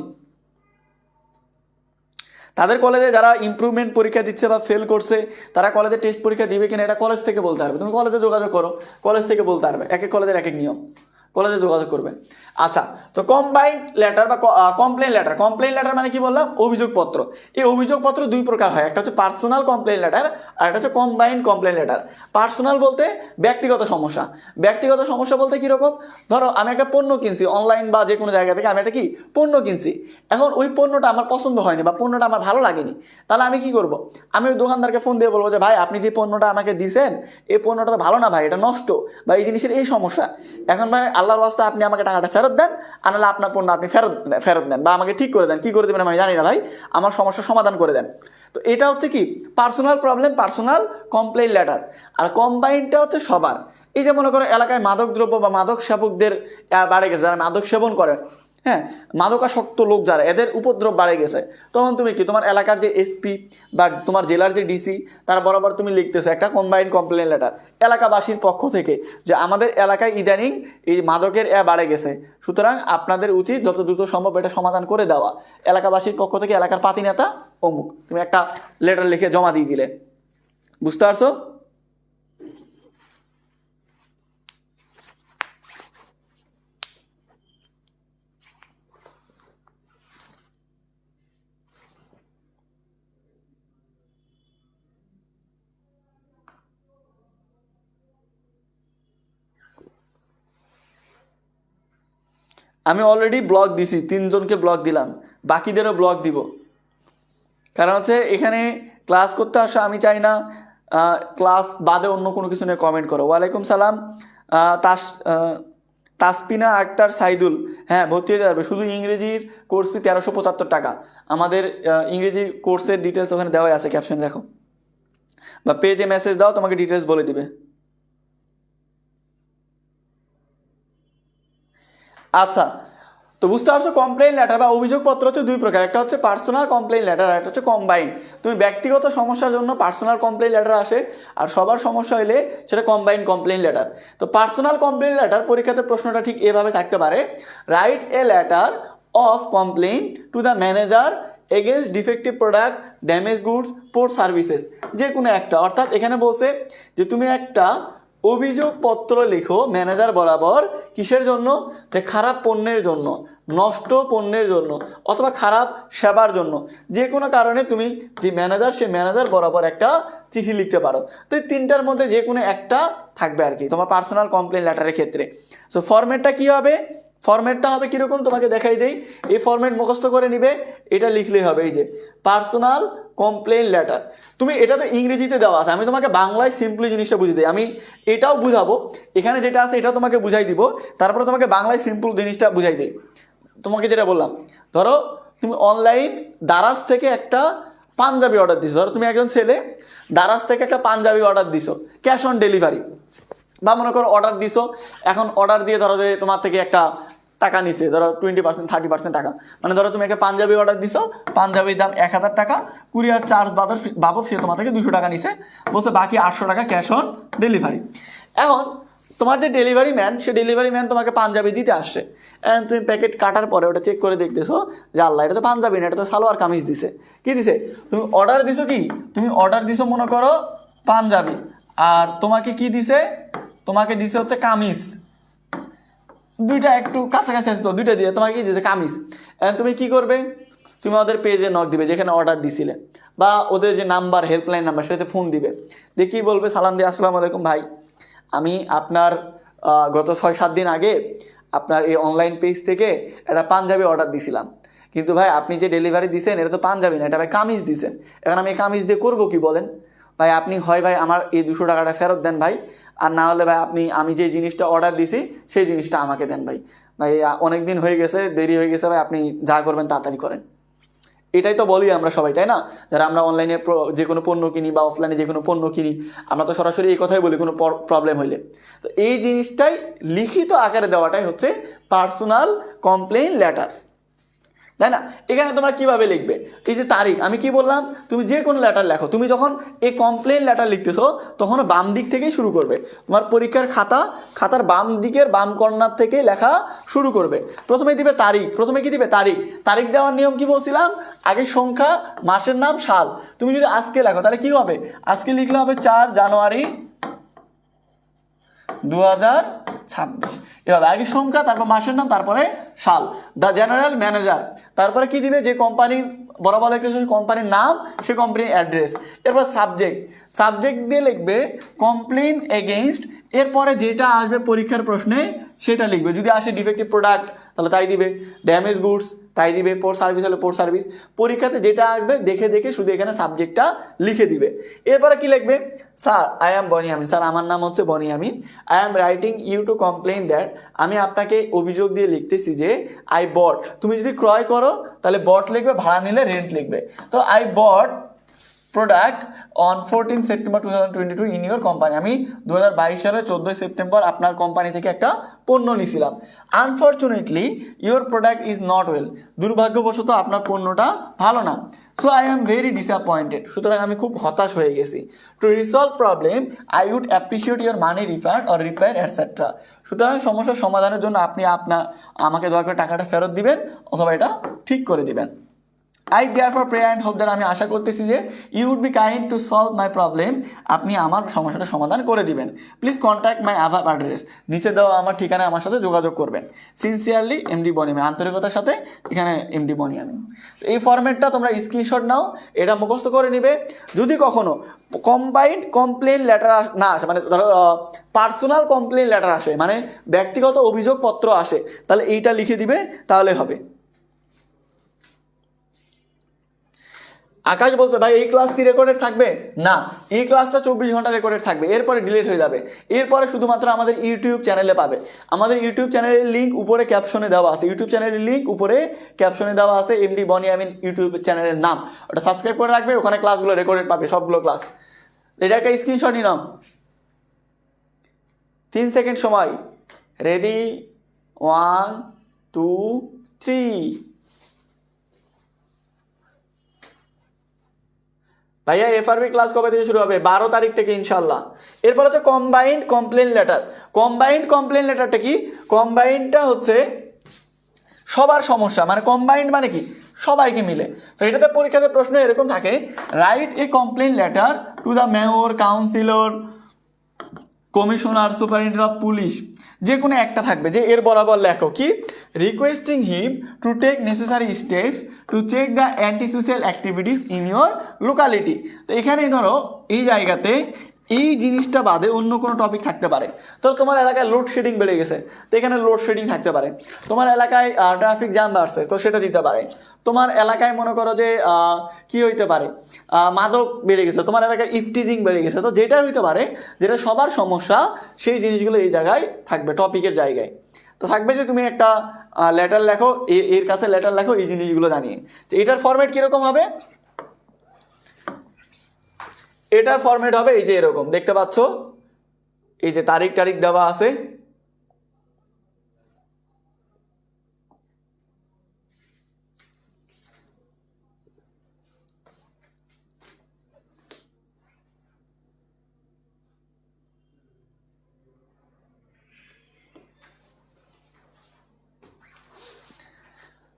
তাদের কলেজে যারা ইমপ্রুভমেন্ট পরীক্ষা দিচ্ছে বা ফেল করছে, তারা কলেজে টেস্ট পরীক্ষা দিবে কিনা এটা কলেজ থেকে বলতে পারবে। তুমি কলেজে যোগাযোগ করো, কলেজ থেকে বলতে পারবে। এক এক কলেজের এক এক নিয়ম, কলেজে যোগাযোগ করবে। আচ্ছা, তো কম্বাইন্ড লেটার বা কমপ্লেইন লেটার। কমপ্লেইন লেটার মানে কি বললাম? অভিযোগপত্র। এই অভিযোগপত্র দুই প্রকার হয়, একটা হচ্ছে পার্সোনাল কমপ্লেইন লেটার, আর একটা হচ্ছে কম্বাইন্ড কমপ্লেইন লেটার। পার্সোনাল বলতে ব্যক্তিগত সমস্যা। ব্যক্তিগত সমস্যা বলতে কীরকম? ধরো আমি একটা পণ্য কিনছি অনলাইন বা যে কোনো জায়গা থেকে, আমি একটা কি পণ্য কিনছি, এখন ওই পণ্যটা আমার পছন্দ হয়নি বা পণ্যটা আমার ভালো লাগেনি, তাহলে আমি কি করব? আমি ওই দোকানদারকে ফোন দিয়ে বলবো যে ভাই আপনি যে পণ্যটা আমাকে দিয়েছেন, এই পণ্যটা তো ভালো না ভাই, এটা নষ্ট, বা এই জিনিসের এই সমস্যা। এখন ভাই আল্লাহর ওয়াস্তে আপনি আমাকে টাকাটা ফেরত দেন, আর নাহলে আপনার পণ্য আপনি ফেরত দেন, বা আমাকে ঠিক করে দেন। কী করে দেবেন আমি জানি না ভাই, আমার সমস্যার সমাধান করে দেন। তো এটা হচ্ছে কি personal problem, personal complain letter. আর কম্বাইন্ডটা হচ্ছে সবার। এই যে মনে করো এলাকায় মাদক দ্রব্য বা মাদক সেবকদের বাড়ে গেছে, যারা মাদক সেবন করে, হ্যাঁ, মাদকাসক্ত লোক যারা, এদের উপদ্রব বাড়ে গেছে, তখন তুমি কি তোমার এলাকার যে SP বা তোমার জেলার যে DC, তার বরাবর তুমি লিখতেছো একটা কম্বাইন্ড কমপ্লেইন লেটার এলাকাবাসীর পক্ষ থেকে, যে আমাদের এলাকায় ইদানিং এই মাদকের বাড়ে গেছে, সুতরাং আপনাদের উচিত যত দ্রুত সম্ভব এটা সমাধান করে দেওয়া। এলাকাবাসীর পক্ষ থেকে এলাকার পাতি নেতা অমুক, তুমি একটা লেটার লিখে জমা দিয়ে দিলে। বুঝতে পারছো? আমি অলরেডি ব্লগ দিছি, 3 জনকে ব্লগ দিলাম, বাকিদেরও ব্লগ দিব। কারণ হচ্ছে এখানে ক্লাস করতে আসো, আমি চাই না ক্লাস বাদে অন্য কোনো কিছু নিয়ে কমেন্ট করো। ওয়ালাইকুম সালাম। তাসপিনা আক্তার সাইদুল, হ্যাঁ ভর্তি হতে পারবে। শুধু ইংরেজির কোর্স ফি 1375 টাকা। আমাদের ইংরেজি কোর্সের ডিটেলস ওখানে দেওয়াই আছে, ক্যাপশন দেখো বা পেজে মেসেজ দাও, তোমাকে ডিটেলস বলে দিবে। আচ্ছা, তো বুঝতে পারছো কমপ্লেইন লেটার বা অভিযোগপত্র হচ্ছে দুই প্রকার, একটা হচ্ছে পার্সোনাল কমপ্লেইন লেটার, আর একটা হচ্ছে কম্বাইন্ড। তুমি ব্যক্তিগত সমস্যার জন্য পার্সোনাল কমপ্লেইন লেটার আসে, আর সবার সমস্যা হলে সেটা কম্বাইন্ড কমপ্লেইন লেটার। তো পার্সোনাল কমপ্লেইন লেটার পরীক্ষাতে প্রশ্নটা ঠিক এভাবে থাকতে পারে, write a letter of complain to the manager against defective product, damage goods, poor services, যে কোনো একটা। অর্থাৎ এখানে বলছে যে তুমি একটা অভিযোগপত্র লিখো ম্যানেজার বরাবর, কিসের জন্য? যে খারাপ পণ্যের জন্য, নষ্ট পণ্যের জন্য, অথবা খারাপ সেবার জন্য, যে কোনো কারণে তুমি যে ম্যানেজার, সে ম্যানেজার বরাবর একটা চিঠি লিখতে পারো। তো এই তিনটার মধ্যে যে কোনো একটা থাকবে আর কি তোমার পার্সোনাল কমপ্লেন লেটারের ক্ষেত্রে। সো ফরম্যাটটা কী হবে? ফরম্যাটটা হবে কীরকম তোমাকে দেখাই দেই। এই ফরম্যাট মুখস্থ করে নিবে, এটা লিখলেই হবে, এই যে পার্সোনাল কমপ্লেন লেটার। তুমি এটা তো ইংরেজিতে দেওয়া আছে, আমি তোমাকে বাংলায় সিম্পলি জিনিসটা বুঝিয়ে দিই। আমি এটাও বুঝাবো, এখানে যেটা আছে এটাও তোমাকে বুঝাই দিব, তারপরে তোমাকে বাংলায় সিম্পল জিনিসটা বুঝাই দিই। তোমাকে যেটা বললাম, ধরো তুমি অনলাইন দারাজ থেকে একটা পাঞ্জাবি অর্ডার দিছো। ধরো তুমি একজন ছেলে, দারাজ থেকে একটা পাঞ্জাবি অর্ডার দিছো ক্যাশ অন ডেলিভারি, বা মনে করো অর্ডার দিছো, এখন অর্ডার দিয়ে ধরো যে তোমার থেকে একটা টাকা নিছে, ধরো 20% 30% টাকা, মানে ধরো তুমি একটা পাঞ্জাবি অর্ডার দিছো, পাঞ্জাবির দাম 1000 টাকা, কুরিয়ার চার্জ বাবদ সে তোমার থেকে 200 টাকা নিছে, বলছে বাকি 800 টাকা ক্যাশ অন ডেলিভারি। এখন তোমার যে ডেলিভারি ম্যান, সে ডেলিভারি ম্যান তোমাকে পাঞ্জাবি দিতে আসছে, তুমি প্যাকেট কাটার পরে ওটা চেক করে দেখতেছো যে আল্লাহ, এটা তো পাঞ্জাবি না, এটা তো সালোয়ার কামিজ দিছে। কি দিছে? তুমি অর্ডার দিছো, কি তুমি অর্ডার দিছো মনে করো পাঞ্জাবি, আর তোমাকে কি দিছে? তোমাকে দিছে হচ্ছে কামিজ। দুইটা একটু কাছাকাছি আছে তো, দুইটা দিয়ে তোমাকে কি দিয়েছে? কামিজ। তুমি কি করবে? তুমি ওদের পেজে নক দিবে যেখানে অর্ডার দিছিলে, বা ওদের যে নাম্বার, হেল্পলাইন নাম্বার, সেটাতে ফোন দিবে, দিয়ে কী বলবে? সালাম দিয়ে আসসালামু আলাইকুম ভাই, আমি আপনার গত 6-7 দিন আগে আপনার এই অনলাইন পেজ থেকে একটা পাঞ্জাবি অর্ডার দিছিলাম, কিন্তু ভাই আপনি যে ডেলিভারি দিছেন এটা তো পাঞ্জাবি না, এটা ভাই কামিজ দিছেন। এখন আমি এই কামিজ দিয়ে করবো কি বলেন ভাই? আপনি হয় ভাই আমার এই 200 টাকাটা ফেরত দেন ভাই, আর না হলে ভাই আপনি আমি যে জিনিসটা অর্ডার দিছি সেই জিনিসটা আমাকে দেন ভাই। ভাই অনেক দিন হয়ে গেছে, দেরি হয়ে গেছে ভাই, আপনি যা করবেন তাড়াতাড়ি করেন। এটাই তো বলি আমরা সবাই, তাই না? যারা আমরা অনলাইনে যে কোনো পণ্য কিনি বা অফলাইনে যে কোনো পণ্য কিনি, আমরা তো সরাসরি এই কথাই বলি কোনো প্রবলেম হইলে। তো এই জিনিসটাই লিখিত আকারে দেওয়াটাই হচ্ছে পার্সোনাল কমপ্লেইন লেটার, তাই না? এখানে তোমরা কিভাবে লিখবে? এই যে তারিখ, আমি কি বললাম, তুমি যে কোনো লেটার লেখো, তুমি যখন এই কমপ্লেন লেটার লিখতেছো তখন বাম দিক থেকেই শুরু করবে। তোমার পরীক্ষার খাতার বাম দিকের বাম কর্নার থেকে লেখা শুরু করবে। প্রথমে দিবে তারিখ, প্রথমে কি দিবে? তারিখ। তারিখ দেওয়ার নিয়ম কি বলছিলাম? আগে সংখ্যা, মাসের নাম, সাল। তুমি যদি আজকে লেখো তাহলে কি হবে? আজকে লিখলে হবে 4 জানুয়ারি 2026, এভাবে আগে সংখ্যা, তারপর মাসের নাম, তারপরে সাল। দ্য জেনারেল ম্যানেজার, তারপরে কি দিবে? যে কোম্পানি বরাবর লিখতেছে সেই কোম্পানির নাম, সে কোম্পানির অ্যাড্রেস। এরপর সাবজেক্ট দিয়ে লিখবে কমপ্লেন এগেইনস্ট, এরপরে যেটা আসবে পরীক্ষার প্রশ্নে সেটা লিখবে। যদি আসে ডিফেক্টিভ প্রোডাক্ট তাহলে তাই দিবে, ড্যামেজ গুডস তাই দিবে, পোর সার্ভিস হলে পোর সার্ভিস। পরীক্ষাতে যেটা আসবে দেখে দেখে শুধু এখানে সাবজেক্টটা লিখে দিবে। এরপরে কি লিখবে? Sir I am Boniamin, sir আমার নাম হচ্ছে Boniamin, I am writing you to complain that, আমি আপনাকে অভিযোগ দিয়ে লিখতেছি যে আই বট, তুমি যদি ক্রয় করো তাহলে বট লিখবে, ভাড়া নিলে রেন্ট লিখবে। তো I bought product on 14 September 2022 in your company, আমি 2022 সালে 14 সেপ্টেম্বর আপনার কোম্পানি থেকে একটা পণ্য নিয়েছিলাম। Unfortunately your product is not well, দুর্ভাগ্যবশত আপনার পণ্যটা ভালো না। So I am very disappointed, সুতরাং আমি খুব হতাশ হয়ে গেছি। To resolve problem I would appreciate your money refund or repair etcetera, সুতরাং সমস্যার সমাধানের জন্য আপনি আমাকে দয়া করে টাকাটা ফেরত দিবেন অথবা এটা ঠিক করে দিবেন। I therefore pray and hope that, আমি আশা করতেছি যে you would be kind to solve my problem, আপনি আমার সমস্যাটা সমাধান করে দিবেন। Please contact my above address, নিচে দেওয়া আমার ঠিকানায় আমার সাথে যোগাযোগ করবেন। সিনসিয়ারলি এমডি বনিয়ামিন, আন্তরিকতার সাথে এখানে এমডি বনিয়ামিন। এই ফরম্যাটটা তোমরা স্ক্রিনশট নাও, এটা মুখস্থ করে নিবে। যদি কখনো কম্বাইন্ড কমপ্লেন লেটার না আসে, মানে ধরো পার্সোনাল কমপ্লেন লেটার আসে, মানে ব্যক্তিগত অভিযোগপত্র আসে, তাহলে এইটা লিখে দিবে, তাহলে হবে। আকাশ বলছে ভাই এই ক্লাস কি রেকর্ডেড থাকবে? না, এই ক্লাসটা 24 ঘন্টা রেকর্ডেড থাকবে, এরপরে ডিলিট হয়ে যাবে। এরপরে শুধুমাত্র আমাদের ইউটিউব চ্যানেলে পাবে। আমাদের ইউটিউব চ্যানেলের লিঙ্ক উপরে ক্যাপশনে দেওয়া আছে, ইউটিউব চ্যানেলের লিঙ্ক উপরে ক্যাপশনে দেওয়া আছে, এমডি বনিয়ামিন ইউটিউব চ্যানেলের নাম, ওটা সাবস্ক্রাইব করে রাখবে, ওখানে ক্লাসগুলো রেকর্ডেড পাবে, সবগুলো ক্লাস। এটা একটা স্ক্রিনশট নিলাম, 3 সেকেন্ড সময়, রেডি, 1 2 3। ভাইয়া এফআরবি ক্লাস কবে থেকে শুরু হবে? 12 তারিখ থেকে ইনশাল্লাহ। এরপর হচ্ছে combined complain letter. Combined complain লেটারটা কি? কম্বাইন্ডটা হচ্ছে সবার সমস্যা, মানে কম্বাইন্ড মানে কি সবাইকে মিলে। তো এটাতে পরীক্ষাতে প্রশ্ন এরকম থাকে, write a complain letter to the mayor, councillor, commissioner, superintendent of police, যে কোনো একটা থাকবে যে এর বরাবর লেখো কি, requesting him to take necessary steps to check the anti social activities in your locality. তো এখানে ধরো এই জায়গাতে এই জিনিসটা বাদে অন্য কোনো টপিক থাকতে পারে। তো তোমার এলাকায় লোডশেডিং বেড়ে গেছে, তো এখানে লোডশেডিং থাকতে পারে। তোমার এলাকায় ট্রাফিক জ্যাম বাড়ছে, তো সেটা দিতে পারে। তোমার এলাকায় মনে করো যে কি হইতে পারে, মাদক বেড়ে গেছে, তোমার এলাকায় ইফটিজিং বেড়ে গেছে, তো যেটা হইতে পারে যেটা সবার সমস্যা সেই জিনিসগুলো এই জায়গায় থাকবে টপিকের জায়গায়। তো থাকবে যে তুমি একটা লেটার লেখো, এর কাছে লেটার লেখো এই জিনিসগুলো জানিয়ে। তো এটার ফরম্যাট কীরকম হবে, এটার ফরম্যাট হবে এই যে এরকম দেখতে পাচ্ছ, এই যে তারিখ টারিখ দেওয়া আছে,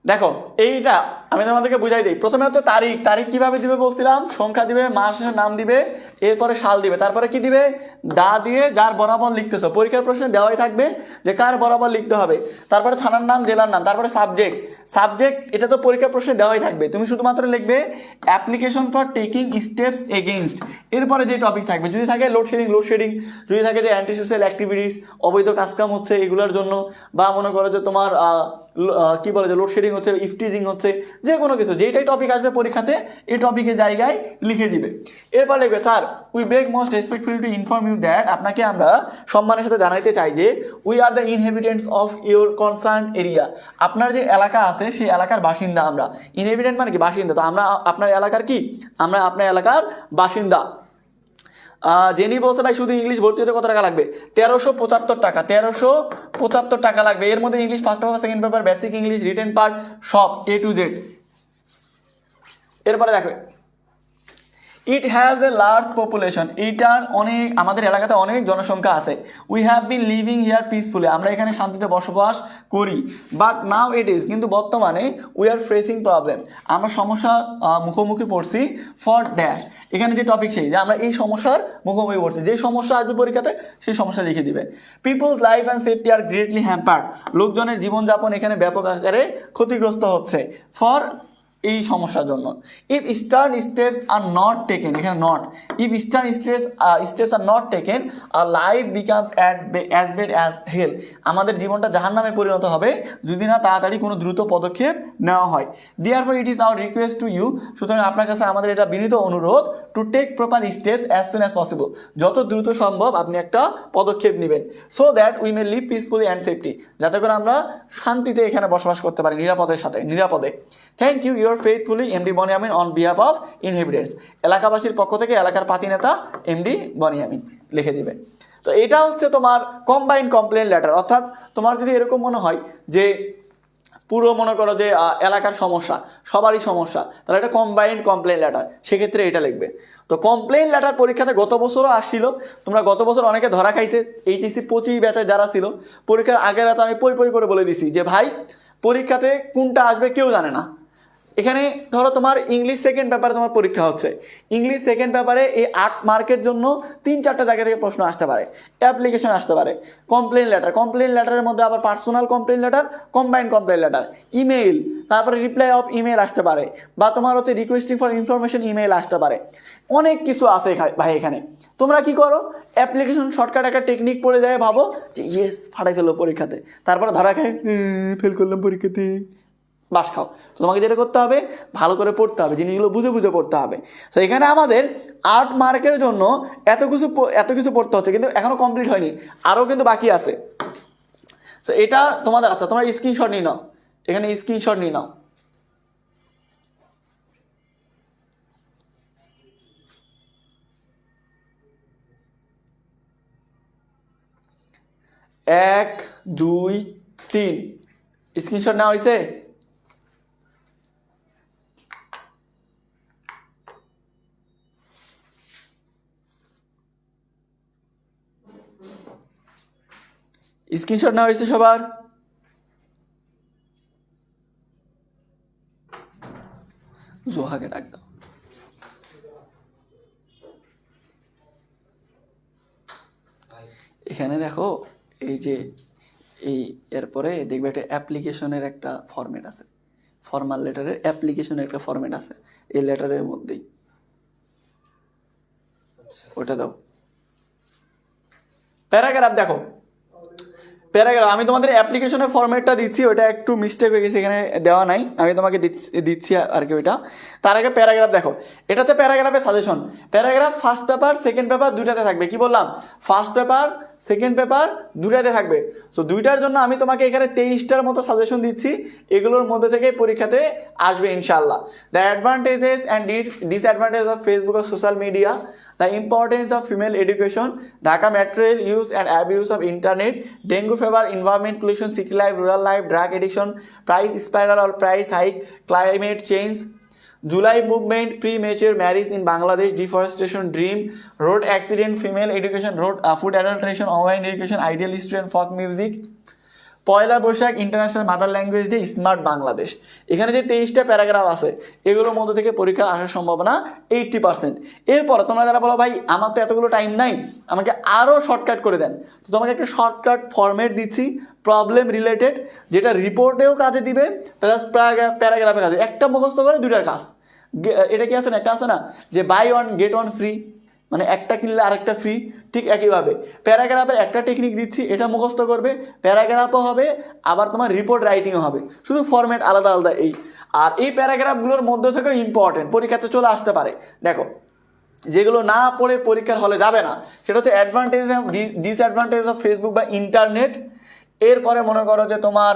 দেখো এইটা আমি তোমাদেরকে বুঝাই দিই। প্রথমে হচ্ছে তারিখ, তারিখ কিভাবে দিবে বলছিলাম, সংখ্যা দিবে, মাসের নাম দিবে, এরপরে সাল দিবে, তারপরে কি দিবে, দা দিয়ে যার বরাবর লিখতেছো, পরীক্ষার প্রশ্নে দেওয়াই থাকবে যে কার বরাবর লিখতে হবে, তারপরে থানার নাম, জেলার নাম, তারপরে সাবজেক্ট, সাবজেক্ট এটা তো পরীক্ষার প্রশ্নে দেওয়াই থাকবে, তুমি শুধুমাত্র লিখবে application for taking steps against, এরপরে যে টপিক থাকবে যদি থাকে লোডশেডিং, লোডশেডিং যদি থাকে যে অ্যান্টি সোশ্যাল অ্যাক্টিভিটিস, অবৈধ কাজকাম হচ্ছে এগুলোর জন্য, বা মনে করো যে তোমার কি বলে যে লোডশেডিং হচ্ছে, ইফটিজিং হচ্ছে, যে কোনো কিছু যেটাই টপিক আসবে পরীক্ষাতে এই টপিকের জায়গায় লিখে দিবে। এরপর লিখবে sir we beg most respectfully to inform you that, আপনাকে আমরা সম্মানের সাথে জানাইতে চাই যে we are the inhabitants of your concern area, আপনার যে এলাকা আছে সেই এলাকার বাসিন্দা আমরা। ইনহেবিটেন্ট মানে কি বাসিন্দা, তো আমরা আপনার এলাকার কি, আমরা আপনার এলাকার বাসিন্দা। জেনি বলছে ভাই শুধু ইংলিশ ভর্তি হতে কত টাকা লাগবে, 1375 টাকা, 1375 টাকা লাগবে। এর মধ্যে English first paper, second paper, basic English, written part সব A to Z। এরপরে দেখো it has a large population, এইটার অনেক, আমাদের এলাকাতে অনেক জনসংখ্যা আছে। We have been living here peacefully, আমরা এখানে শান্তিতে বসবাস করি। বাট নাও ইট ইজ, কিন্তু বর্তমানে উই আর ফেসিং প্রবলেম, আমরা সমস্যা মুখোমুখি পড়ছি। ফর ড্যাশ, এখানে যে টপিক সেই যে আমরা এই সমস্যার মুখোমুখি পড়ছি, যে সমস্যা আসবে পরীক্ষাতে সেই সমস্যা লিখে দিবে। People's life and safety are greatly hampered, লোকজনের জীবনযাপন এখানে ব্যাপক আকারে ক্ষতিগ্রস্ত হচ্ছে ফর এই সমস্যার জন্য। If stern steps are not taken, এখানে not, if stern steps are not taken আর life becomes as bad as hell, আমাদের জীবনটা জাহান্নামে পরিণত হবে যদি না তাড়াতাড়ি কোনো দ্রুত পদক্ষেপ নেওয়া হয়। Therefore it is our request to you, সুতরাং আপনার কাছে আমাদের এটা বিনীত অনুরোধ, to take proper steps as soon as possible, যত দ্রুত সম্ভব আপনি একটা পদক্ষেপ নেবেন, so that we may live peacefully and safety, যাতে করে আমরা শান্তিতে এখানে বসবাস করতে পারি, নিরাপদের সাথে, নিরাপদে। Thank you your faithfully MD Boniamin on behalf of inhabitants, এলাকাবাসীর পক্ষ থেকে এলাকার পাতি নেতা এমডি বনিয়ামিন লিখে দিবে। তো এটা হচ্ছে তোমার কম্বাইন্ড কমপ্লেন লেটার, অর্থাৎ তোমার যদি এরকম মনে হয় যে পুরো মনে করো যে এলাকার সমস্যা, সবারই সমস্যা, তাহলে এটা কম্বাইন্ড কমপ্লেন লেটার, সেক্ষেত্রে এটা লিখবে। তো কমপ্লেন লেটার পরীক্ষাতে গত বছরও আসছিল, তোমরা গত বছর অনেকে ধরা খাইছে, এইচএসসি 25 ব্যাচে যারা ছিল, পরীক্ষার আগের রাতে আমি পই করে বলে দিছি যে ভাই পরীক্ষাতে কোনটা আসবে কেউ জানে না। এখানে ধরো তোমার ইংলিশ সেকেন্ড পেপারে তোমার পরীক্ষা হচ্ছে, ইংলিশ সেকেন্ড পেপারে এই 8 মার্কের জন্য 3-4টা জায়গা থেকে প্রশ্ন আসতে পারে, অ্যাপ্লিকেশন আসতে পারে, কমপ্লেন লেটার, কমপ্লেন লেটারের মধ্যে আবার personal complain letter, combined complain letter, email, তারপরে রিপ্লাই অফ ইমেল আসতে পারে, বা তোমার হচ্ছে রিকোয়েস্টিং ফর ইনফরমেশন ইমেল আসতে পারে, অনেক কিছু আছে ভাই। এখানে তোমরা কি করো, অ্যাপ্লিকেশন শর্টকাট একটা টেকনিক পড়ে যায়, ভাবো যে ইয়েস ফাটাই ফেললো পরীক্ষাতে, তারপরে ধরা খায় ফেল করলাম পরীক্ষাতে, বাস খাও। তো তোমাকে যেটা করতে হবে ভালো করে পড়তে হবে, জিনিসগুলো বুঝে বুঝে পড়তে হবে। তো এখানে আমাদের 8 মার্কের জন্য এত কিছু পড়তে হচ্ছে, কিন্তু এখনও কমপ্লিট হয়নি, আরও কিন্তু বাকি আছে। তো এটা তোমাদের, আচ্ছা তোমরা স্ক্রিনশট নিয়ে নাও, এখানে স্ক্রিনশট নিয়ে নাও। এক, 2, 3 স্ক্রিনশট নেওয়া হয়েছে? স্ক্রিনশট নেওয়া হয়েছে সবার? জোহাকে ডাক দাও। ভাই এখানে দেখো এই যে এই এরপরে দেখবে একটা অ্যাপ্লিকেশনের একটা ফরম্যাট আছে, ফর্মাল লেটারের অ্যাপ্লিকেশনের একটা ফরম্যাট আছে এই লেটারের মধ্যেই, আচ্ছা ওটা দাও। প্যারাগ্রাফ দেখো, প্যারাগ্রাফ আমি তোমাদের অ্যাপ্লিকেশনের ফরম্যাটটা দিচ্ছি, ওটা একটু মিস্টেক হয়ে গেছে, এখানে দেওয়া নাই, আমি তোমাকে দিচ্ছি আর কি ওইটা। তার আগে প্যারাগ্রাফ দেখো, এটা হচ্ছে প্যারাগ্রাফের suggestion. Paragraph first paper second paper দুইটাতে থাকবে। কি বললাম? ফার্স্ট পেপার সেকেন্ড পেপার দুইটাতে থাকবে। সো দুইটার জন্য আমি তোমাকে এখানে 23টার মতো সাজেশন দিচ্ছি, এগুলোর মধ্যে থেকে পরীক্ষাতে আসবে ইনশাল্লাহ। The advantages and disadvantage of Facebook ও social media, the importance of female education, Dhaka material use and abuse of internet, dengue fever, environment pollution, city life, rural life, drug addiction, price spiral or price hike, climate change, July movement, premature marriage in Bangladesh, deforestation, dream, road accident, female education, food adulteration, online education, ideal history and folk music, Pohela Boishakh, international mother language day, smart Bangladesh. এখানে যে 23টা প্যারাগ্রাফ আছে এগুলোর মধ্যে থেকে পরীক্ষা আসার সম্ভাবনা 80%। এরপর তোমরা যারা বলো ভাই আমার তো এতগুলো টাইম নাই, আমাকে আরও শর্টকাট করে দেন, তো তোমাকে একটা শর্টকাট ফরম্যাট দিচ্ছি প্রবলেম রিলেটেড, যেটা রিপোর্টেও কাজে দিবে প্লাস প্যারাগ্রাফে কাজে। একটা মুখস্থ করে দুইটার কাজ। এটা কি আছে না, একটা আছে না যে buy one get one free, মানে একটা কিনলে আরেকটা ফ্রি, ঠিক একইভাবে প্যারাগ্রাফের একটা টেকনিক দিচ্ছি, এটা মুখস্থ করবে, প্যারাগ্রাফও হবে আবার তোমার রিপোর্ট রাইটিংও হবে, শুধু ফরম্যাট আলাদা আলাদা। এই আর এই প্যারাগ্রাফগুলোর মধ্যে থেকেও ইম্পর্টেন্ট পরীক্ষাতে চলে আসতে পারে। দেখো যেগুলো না পড়ে পরীক্ষার হলে যাবে না, সেটা হচ্ছে অ্যাডভান্টেজ ডিসঅ্যাডভান্টেজ অফ ফেসবুক বা ইন্টারনেট। এরপরে মনে করো যে তোমার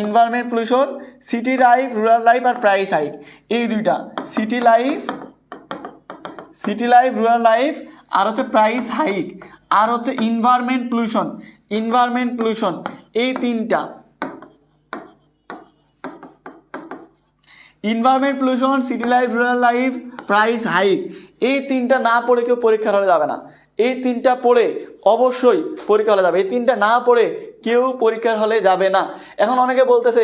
environment pollution, city life, rural life আর প্রাইস হাইক, এই দুইটা সিটি লাইফ, রুরাল লাইফ আর হচ্ছে প্রাইস হাইক আর হচ্ছে এনভায়রনমেন্ট পলিউশন, এই তিনটা। Environment pollution, city life, rural life, price hike, এই তিনটা না পড়ে কেউ পরীক্ষার হলে যাবে না। এই তিনটা পড়ে অবশ্যই পরীক্ষা হলে যাবে, এই তিনটা না পড়ে কেউ পরীক্ষার হলে যাবে না। এখন অনেকে বলতেছে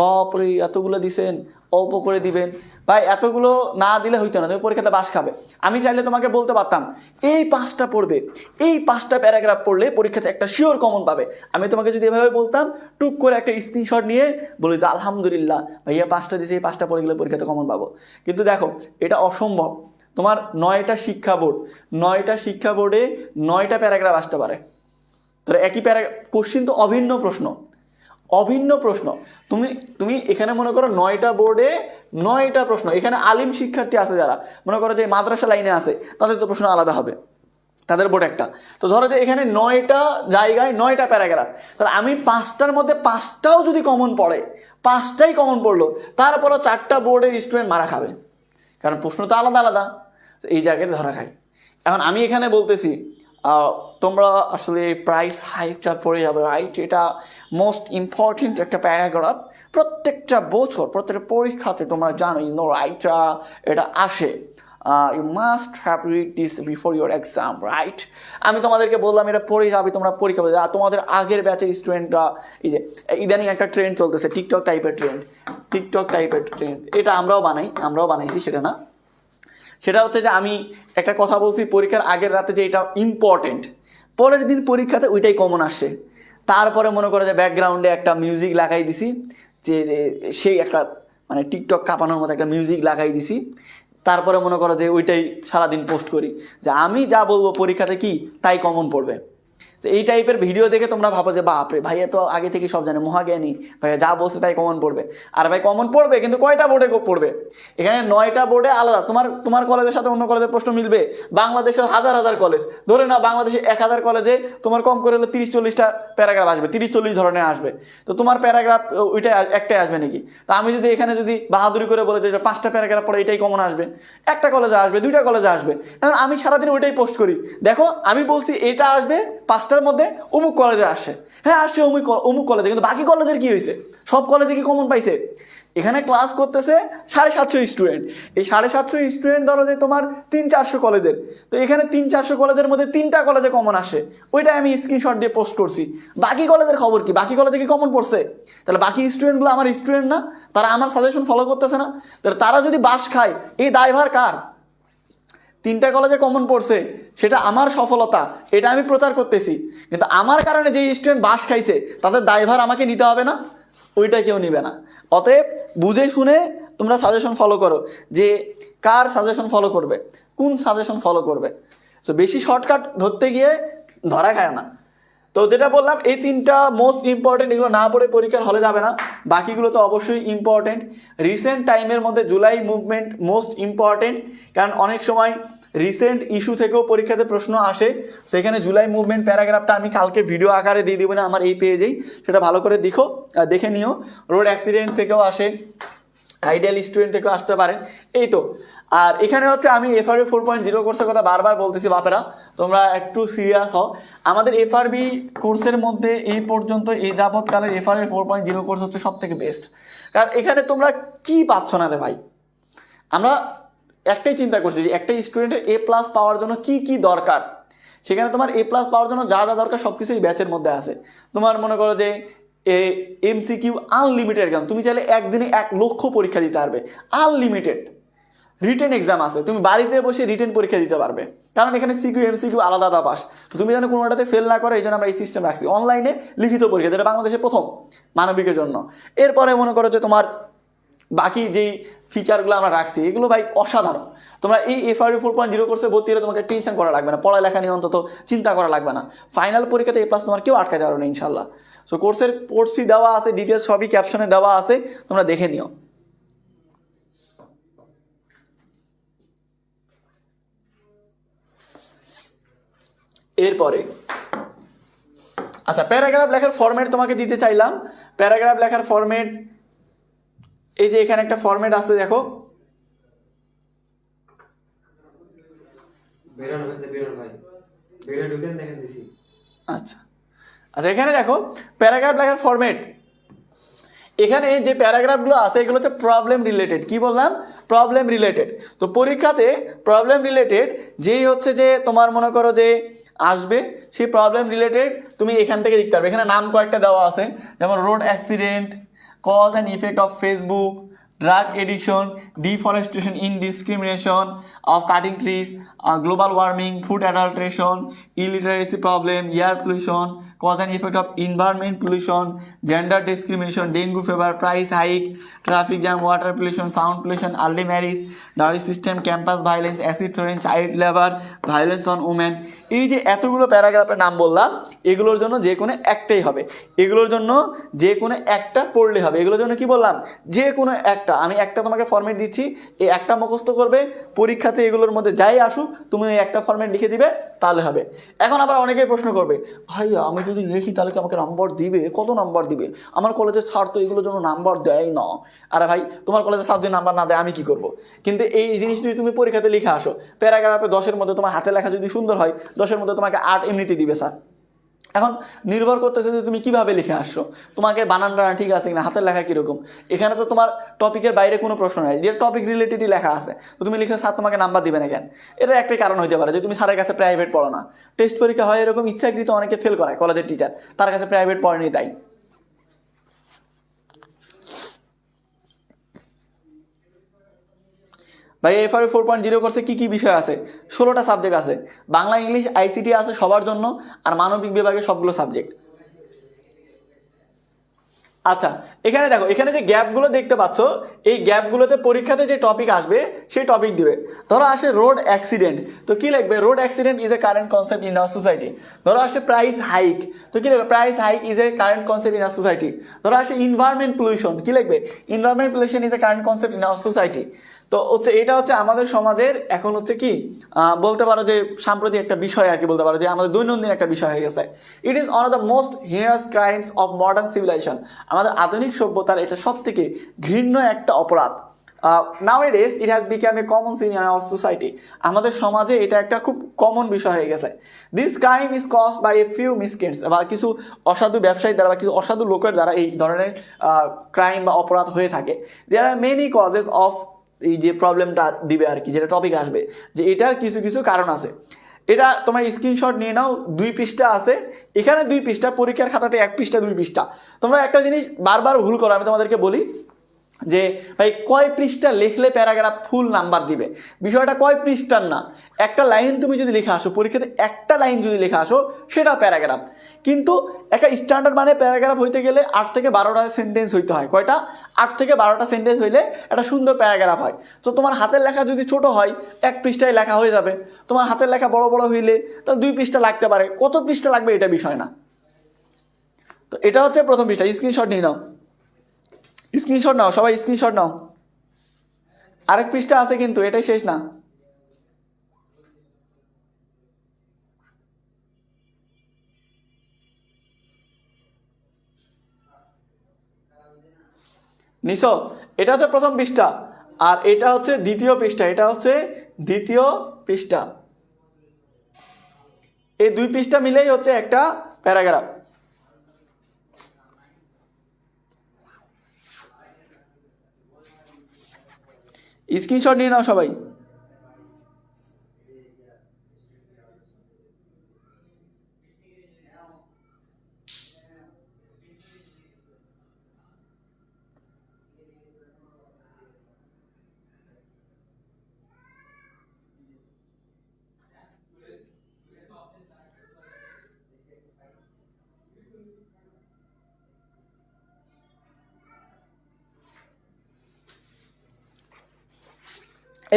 বাপরে এতগুলো দিছেন, অল্প করে দিবেন। ভাই এতগুলো না দিলে হইতো না, তুমি পরীক্ষাতে বাস খাবে। আমি চাইলে তোমাকে বলতে পারতাম এই 5টা পড়বে, এই 5টা প্যারাগ্রাফ পড়লে পরীক্ষাতে একটা শিওর কমন পাবে। আমি তোমাকে যদি এভাবে বলতাম, টুক করে একটা স্ক্রিনশট নিয়ে বলি তো আলহামদুলিল্লাহ ভাইয়া 5টা দিয়েছে, এই 5টা পড়ে গেলে পরীক্ষাতে কমন পাবো। কিন্তু দেখো এটা অসম্ভব। তোমার 9টা শিক্ষা বোর্ডে 9টা প্যারাগ্রাফ আসতে পারে। তাহলে একই কোশ্চিন তো অভিন্ন প্রশ্ন। তুমি এখানে মনে করো 9টা বোর্ডে 9টা প্রশ্ন। এখানে আলিম শিক্ষার্থী আছে যারা মনে করো যে মাদ্রাসা লাইনে আছে, তাদের তো প্রশ্ন আলাদা হবে, তাদের বোর্ড একটা। তো ধরো যে এখানে 9টা জায়গায় 9টা প্যারাগ্রাফ, তাহলে আমি 5টার মধ্যে 5টাও যদি কমন পড়ে, 5টাই কমন পড়লো, তারপরও 4টা বোর্ডের স্টুডেন্ট মারা খাবে, কারণ প্রশ্ন তো আলাদা। তো এই জায়গাতে ধরা খায়। এখন আমি এখানে বলতেছি তোমরা আসলে প্রাইস হাইকটা পড়ে যাবে, রাইট? এটা মোস্ট ইম্পর্টেন্ট একটা প্যারাগ্রাফ। প্রত্যেকটা বছর প্রত্যেকটা পরীক্ষাতে তোমরা জানো রাইট, এটা আসে। You must have read this before your exam, right? আমি তোমাদেরকে বললাম এটা পড়ে যাবে, তোমরা পরীক্ষা দেবে। আর তোমাদের আগের ব্যাচের স্টুডেন্টরা, এই যে ইদানিং একটা ট্রেন্ড চলতেছে, টিকটক টাইপের ট্রেন্ড, এটা আমরাও বানাইছি, সেটা হচ্ছে যে আমি একটা কথা বলছি পরীক্ষার আগের রাতে যে এটা ইম্পর্টেন্ট, পরের দিন পরীক্ষাতে ওইটাই কমন আসে। তারপরে মনে করো যে ব্যাকগ্রাউন্ডে একটা মিউজিক লাগাই দিছি, যে সেই একটা মানে টিকটক কাঁপানোর মতো একটা মিউজিক লাগাই দিছি। তারপরে মনে করো যে ওইটাই সারাদিন পোস্ট করি, যে আমি যা বলবো পরীক্ষাতে কি তাই কমন পড়বে। তো এই টাইপের ভিডিও দেখে তোমরা ভাবো যে বাপরে ভাইয়া তো আগে থেকে সব জানে, মহাজ্ঞানী, ভাইয়া যা বলছে তাই কমন পড়বে। আর ভাই কমন পড়বে, কিন্তু কয়টা বোর্ডে পড়বে? এখানে 9টা বোর্ডে আলাদা। তোমার কলেজের সাথে অন্য কলেজের প্রশ্ন মিলবে। বাংলাদেশের হাজার কলেজ, ধরে না বাংলাদেশে 1000 কলেজে তোমার কম করে হলে 30-40টা প্যারাগ্রাফ আসবে, 30-40 ধরনের আসবে। তো তোমার প্যারাগ্রাফ ওইটাই একটাই আসবে নাকি? তা আমি যদি এখানে যদি বাহাদুরি করে বলে যে 5টা প্যারাগ্রাফ পড়ে এটাই কমন আসবে, একটা কলেজে আসবে, 2টা কলেজে আসবে। এখন আমি সারাদিন ওইটাই পোস্ট করি, দেখো আমি বলছি এটা আসবে 5টার মধ্যে অমুক কলেজে আসে, হ্যাঁ আসছে অমুক কলেজে, কিন্তু বাকি কলেজের কি হয়েছে? সব কলেজে কি কমন পাইছে? এখানে ক্লাস করতেছে 750 স্টুডেন্ট। এই 750 স্টুডেন্ট ধরো যে তোমার 300-400 কলেজের, তো এখানে 300-400 কলেজের মধ্যে 3টা কলেজে কমন আসে, ওইটা আমি স্ক্রিনশট দিয়ে পোস্ট করছি। বাকি কলেজের খবর কি? বাকি কলেজে কি কমন পড়ছে? তাহলে বাকি স্টুডেন্টগুলো আমার স্টুডেন্ট না? তারা আমার সাজেশন ফলো করতেছে না? তাহলে তারা যদি বাস খায়, এই দায়ভার কার? 3টা কলেজে কমন পড়ছে, সেটা আমার সফলতা, এটা আমি প্রচার করতেছি, কিন্তু আমার কারণে যে স্টুডেন্ট বাস খাইছে তাদের দায়ভার আমাকে নিতে হবে না? ওইটা কেউ নিবে না। অতএব বুঝে শুনে তোমরা সাজেশন ফলো করো, যে কার সাজেশন ফলো করবে, কোন সাজেশন ফলো করবে। সো বেশি শর্টকাট ধরতে গিয়ে ধরা খায় না। তো যেটা বললাম, এই 3টা মোস্ট ইম্পর্টেন্ট, এগুলো না পড়ে পরীক্ষার হলে যাবে না। বাকিগুলো তো অবশ্যই ইম্পর্টেন্ট। রিসেন্ট টাইমের মধ্যে জুলাই মুভমেন্ট মোস্ট ইম্পর্টেন্ট, কারণ অনেক সময় রিসেন্ট ইস্যু থেকেও পরীক্ষাতে প্রশ্ন আসে। সেখানে জুলাই মুভমেন্ট প্যারাগ্রাফটা আমি কালকে ভিডিও আকারে দিয়ে দিব না আমার এই পেজেই, সেটা ভালো করে দেখে নিও। রোড অ্যাক্সিডেন্ট থেকেও আসে, আইডিয়াল স্টুডেন্ট থেকেও আসতে পারে। এই তো। আর এখানে হচ্ছে আমি FRB 4.0 কোর্সের কথা বারবার বলতেছি, বাপেরা তোমরা একটু সিরিয়াস হও। আমাদের FRB কোর্সের মধ্যে এই পর্যন্ত এই যাবৎকালের FRB 4.0 কোর্স হচ্ছে সব থেকে বেস্ট। কারণ এখানে তোমরা কি পাচ্ছ না রে ভাই? আমরা একটাই চিন্তা করছি যে একটা স্টুডেন্টের A+ পাওয়ার জন্য কি কি দরকার। সেখানে তোমার A+ পাওয়ার জন্য যা যা দরকার সব কিছুই ব্যাচের মধ্যে আছে। তোমার মনে করো যে MCQ আনলিমিটেড এক্সাম, তুমি চাইলে একদিনে 1 লক্ষ পরীক্ষা দিতে পারবে, আনলিমিটেড। রিটেন এক্সাম আছে, তুমি বাড়িতে বসে রিটেন পরীক্ষা দিতে পারবে, কারণ এখানে সিকিউ MCQ আলাদা আলাদা পাস। তো তুমি যেন কোনোটাতে ফেল না করো, এই জন্য আমরা এই সিস্টেম রাখছি। অনলাইনে লিখিত পরীক্ষা, যেটা বাংলাদেশে প্রথম মানবিকের জন্য। এরপরে মনে করো যে তোমার বাকি যেই ফিচারগুলো আমরা রাখছি, এগুলো ভাই অসাধারণ। তোমরা এই FRB 4.0 কোর্সে ভর্তি হলে তোমাকে টেনশন করা লাগবে না, পড়ালেখা নিয়ে অন্তত চিন্তা করা লাগবে না। ফাইনাল পরীক্ষাতে A+ তোমার কেউ আটকাতে পারবে না ইনশাল্লাহ। সো কোর্সের কোর্স ফি দেওয়া আছে, ডিটেলস সবই ক্যাপশনে দেওয়া আছে, তোমরা দেখে নিও। এরপরে আচ্ছা, প্যারাগ্রাফ লেখার ফরম্যাট তোমাকে দিতে চাইলাম। প্যারাগ্রাফ লেখার ফরম্যাট, এই যে এখানে একটা ফরম্যাট আছে, দেখো। বেরোন ভাই, বেরো ঢুকেন, দেখেন দিছি। আচ্ছা আচ্ছা, এখানে দেখো প্যারাগ্রাফ লেখার ফরম্যাট। এখানে যে প্যারাগ্রাফগুলো আছে এগুলো হচ্ছে প্রবলেম রিলেটেড। কি বললাম? Problem related. তো পরীক্ষাতে প্রবলেম রিলেটেড যেই হচ্ছে যে তোমার মনে করো যে আসবে, সেই প্রবলেম রিলেটেড তুমি এখান থেকে লিখতে পারবে। এখানে নাম কয়েকটা দেওয়া আছে, যেমন road accident, cause and effect of Facebook, drug addiction, deforestation, indiscrimination of cutting trees, global warming, food adulteration, illiteracy problem, air pollution, cause and effect of environment pollution, gender discrimination, dengue fever, price hike, traffic jam, water pollution, sound pollution, early marriage, dowry system, campus violence, acid rain, child labor, violence on women। এই যে এতগুলো প্যারাগ্রাফের নাম বললাম, এগুলোর জন্য যে কোনো একটাই হবে, এগুলোর জন্য যে কোনো একটা পড়লে হবে। এগুলোর জন্য কি বললাম? যে কোনো একটা। আমি একটা তোমাকে ফরম্যাট দিচ্ছি, এই একটা মুখস্থ করবে, পরীক্ষাতে এগুলোর মধ্যে যাই আসুক তুমি এই একটা ফরম্যাট লিখে দিবে, তাহলে হবে। এখন আবার অনেকেই প্রশ্ন করবে, ভাইয়া আমি যদি লিখি তাহলে কি আমাকে নাম্বার দিবে? কত নাম্বার দিবে? আমার কলেজের ছাড় তো এগুলোর জন্য নাম্বার দেয় না। আরে ভাই, তোমার কলেজের ছাড় যদি নাম্বার না দেয় আমি কি করব? কিন্তু এই জিনিস যদি তুমি পরীক্ষাতে লিখে আসো, প্যারাগ্রাফে 10-এর মধ্যে তোমার হাতে লেখা যদি সুন্দর হয়, 10-এর মধ্যে তোমাকে 8 এমনিতেই দিবে স্যার। এখন নির্ভর করতেছে যে তুমি কিভাবে লিখে আসছো, তোমাকে বানানটা ঠিক আছে কিনা, হাতের লেখা কীরকম। এখানে তো তোমার টপিকের বাইরে কোনো প্রশ্ন নাই, যে টপিক রিলেটেডই লেখা আছে, তো তুমি লিখে স্যার তোমাকে নাম্বার দিবে না কেন? এটা একটাই কারণ হতে পারে যে তুমি স্যারের কাছে প্রাইভেট পড়ো না। টেস্ট পরীক্ষা হয় এরকম, ইচ্ছাকৃত অনেকে ফেল করায় কলেজের টিচার, তার কাছে প্রাইভেট পড়েনি তাই। ভাই FRB 4.0 কোর্সে কী কী বিষয় আছে? 16টা সাবজেক্ট আছে। বাংলা, ইংলিশ, ICT আছে সবার জন্য, আর মানবিক বিভাগের সবগুলো সাবজেক্ট। আচ্ছা, এখানে দেখো, এখানে যে গ্যাপগুলো দেখতে পাচ্ছ, এই গ্যাপগুলোতে পরীক্ষাতে যে টপিক আসবে সেই টপিক দিবে। ধরো আসে রোড অ্যাক্সিডেন্ট, তো কি লিখবে? Road accident is a current concept in our society. ধরো আসে প্রাইস হাইক, তো কি লিখবে? Price hike is a current concept in our society. ধরো আসে ইনভায়রনমেন্ট পলিউশন, কি লিখবে? Environment pollution is a current concept in our society. তো হচ্ছে এটা হচ্ছে আমাদের সমাজের এখন হচ্ছে কি বলতে পারো যে সাম্প্রতিক একটা বিষয় আর কি, বলতে পারো যে আমাদের দৈনন্দিন একটা বিষয় হয়ে গেছে। It is one of the most heinous crimes of modern civilization. আমাদের আধুনিক সভ্যতার এটা সব থেকে ঘৃণ্য একটা অপরাধ। Nowadays it has become a common scene in our society, আমাদের সমাজে এটা একটা খুব কমন বিষয় হয়ে গেছে। This crime is caused by a few miscreants, বা কিছু অসাধু ব্যবসায়ীর দ্বারা বা কিছু অসাধু লোকের দ্বারা এই ধরনের ক্রাইম বা অপরাধ হয়ে থাকে। দেয়ার আর মেনি কজেস অফ, এই যে প্রবলেমটা দিবে আর কি, যেটা টপিক আসবে, যে এটার কিছু কিছু কারণ আছে। এটা তোমার স্ক্রিনশট নিয়ে নাও, 2 পৃষ্ঠা আছে, এখানে 2 পৃষ্ঠা, পরীক্ষার খাতাতে 1 পৃষ্ঠা 2 পৃষ্ঠা। তোমরা একটা জিনিস বারবার ভুল করো, আমি তোমাদেরকে বলি যে ভাই কয় পৃষ্ঠা লিখলে প্যারাগ্রাফ ফুল নাম্বার দিবে, বিষয়টা কয় পৃষ্ঠার না, একটা লাইন তুমি যদি লিখে আসো পরীক্ষাতে, একটা লাইন যদি লিখে আসো সেটা প্যারাগ্রাফ। কিন্তু একটা স্ট্যান্ডার্ড মানে প্যারাগ্রাফ হইতে গেলে 8 থেকে 12টা সেন্টেন্স হইতে হয়। কয়টা? 8 থেকে 12টা সেন্টেন্স হইলে একটা সুন্দর প্যারাগ্রাফ হয়। তো তোমার হাতের লেখা যদি ছোট হয় 1 পৃষ্ঠায় লেখা হয়ে যাবে, তোমার হাতের লেখা বড় বড় হইলে তাহলে 2 পৃষ্ঠা লাগতে পারে, কত পৃষ্ঠা লাগবে এটা বিষয় না। তো এটা হচ্ছে প্রথম পৃষ্ঠা, স্ক্রিনশট নিয়ে নাও, স্ক্রিনশট নাও সবাই, স্ক্রিনশট নাও। আরেক পৃষ্ঠা আছে কিন্তু, এটাই শেষ না। নিশো, এটা হচ্ছে প্রথম পৃষ্ঠা, আর এটা হচ্ছে দ্বিতীয় পৃষ্ঠা, এটা হচ্ছে দ্বিতীয় পৃষ্ঠা। এই 2 পৃষ্ঠা মিলেই হচ্ছে একটা প্যারাগ্রাফ। স্ক্রিনশট নিয়ে নাও সবাই।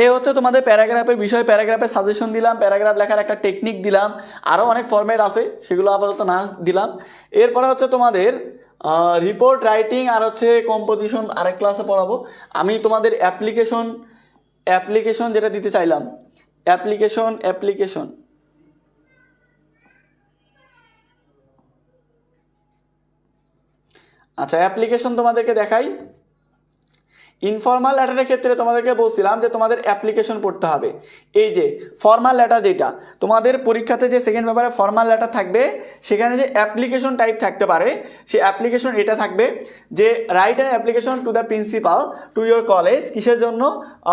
এই হচ্ছে তোমাদের প্যারাগ্রাফের বিষয়, প্যারাগ্রাফের সাজেশন দিলাম, প্যারাগ্রাফ লেখার একটা টেকনিক দিলাম, আরও অনেক ফরম্যাট আছে সেগুলো আপাতত না দিলাম। এরপরে হচ্ছে তোমাদের রিপোর্ট রাইটিং আর হচ্ছে কম্পোজিশন আরেক ক্লাসে পড়াবো। আমি তোমাদের অ্যাপ্লিকেশন যেটা দিতে চাইলাম, অ্যাপ্লিকেশন আচ্ছা, অ্যাপ্লিকেশন তোমাদেরকে দেখাই। ইনফর্মাল লেটারের ক্ষেত্রে তোমাদেরকে বলছিলাম যে তোমাদের অ্যাপ্লিকেশন পড়তে হবে। এই যে ফর্মাল লেটার, যেটা তোমাদের পরীক্ষাতে যে সেকেন্ড পেপারে ফর্মাল লেটার থাকবে, সেখানে যে অ্যাপ্লিকেশন টাইপ থাকতে পারে, সেই অ্যাপ্লিকেশন এটা থাকবে যে write an application to the principal to your college, কিসের জন্য,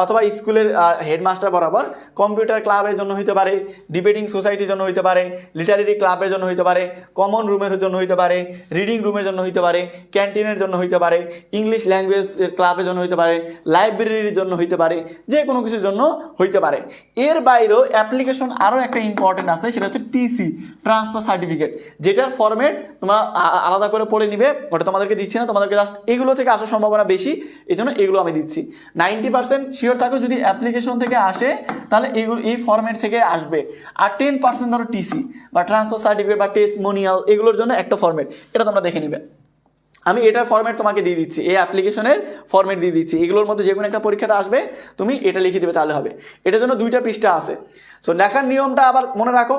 অথবা স্কুলের হেডমাস্টার বরাবর, কম্পিউটার ক্লাবের জন্য হইতে পারে, ডিবেটিং সোসাইটির জন্য হইতে পারে, লিটারেরি ক্লাবের জন্য হইতে পারে, কমন রুমের জন্য হইতে পারে, রিডিং রুমের জন্য হইতে পারে, ক্যান্টিনের জন্য হইতে পারে, ইংলিশ ল্যাঙ্গুয়েজ ক্লাবের জন্য হইতে পারে, লাইব্রেরির জন্য হইতে পারে, যে কোনো কিছুর জন্য হইতে পারে। এর বাইরেও অ্যাপ্লিকেশন আরও একটা ইম্পর্টেন্ট আছে, সেটা হচ্ছে টিসি, ট্রান্সফার সার্টিফিকেট, যেটার ফরম্যাট তোমরা আলাদা করে পড়ে নিবে, ওটা তোমাদেরকে দিচ্ছি না, তোমাদেরকে জাস্ট এগুলো থেকে আসার সম্ভাবনা বেশি, এই জন্য এগুলো আমি দিচ্ছি। 90% শিওর থাকো যদি অ্যাপ্লিকেশন থেকে আসে তাহলে এগুলো এই ফরম্যাট থেকে আসবে, আর 10% ধরো টিসি বা ট্রান্সফার সার্টিফিকেট বা টেস্টমোনিয়াল, এগুলোর জন্য একটা ফরম্যাট, এটা তোমরা দেখে নিবে। আমি এটার ফরম্যাট তোমাকে দিয়ে দিচ্ছি, এই অ্যাপ্লিকেশনের ফরম্যাট দিয়ে দিচ্ছি, এগুলোর মধ্যে যে কোনো একটা পরীক্ষাতে আসবে, তুমি এটা লিখে দেবে তাহলে হবে। এটার জন্য 2টা পৃষ্ঠা আছে। সো লেখার নিয়মটা আবার মনে রাখো,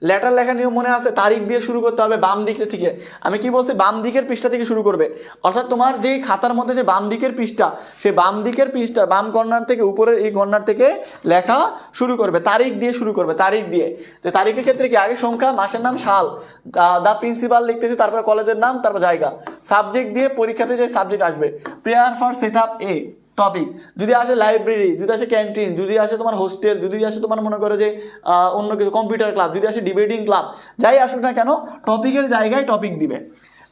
লেটার লেখার নিয়ম মনে আছে, তারিখ দিয়ে শুরু করতে হবে বাম দিক থেকে। আমি কি বলছি, বাম দিকের পৃষ্ঠা থেকে শুরু করবে, অর্থাৎ তোমার যে খাতার মধ্যে যে বাম দিকের পৃষ্ঠা, সেই বাম দিকের পৃষ্ঠা বাম কর্নার থেকে উপরের এই কর্নার থেকে লেখা শুরু করবে, তারিখ দিয়ে শুরু করবে, তারিখ দিয়ে। তো তারিখের ক্ষেত্রে কি, আগে সংখ্যা, মাসের নাম, সাল, দা প্রিন্সিপাল লিখতেছি, তারপর কলেজের নাম, তারপর জায়গা, সাবজেক্ট দিয়ে পরীক্ষাতে যে সাবজেক্ট আসবে, prayer for set up A topic, যদি আসে লাইব্রেরি, যদি আসে ক্যান্টিন, যদি আসে তোমার হোস্টেল, যদি আসে তোমার মনে করো যে অন্য কিছু কম্পিউটার ক্লাব, যদি আসে ডিবেটিং ক্লাব, যাই আসুক না কেন টপিকের জায়গায় টপিক দিবে।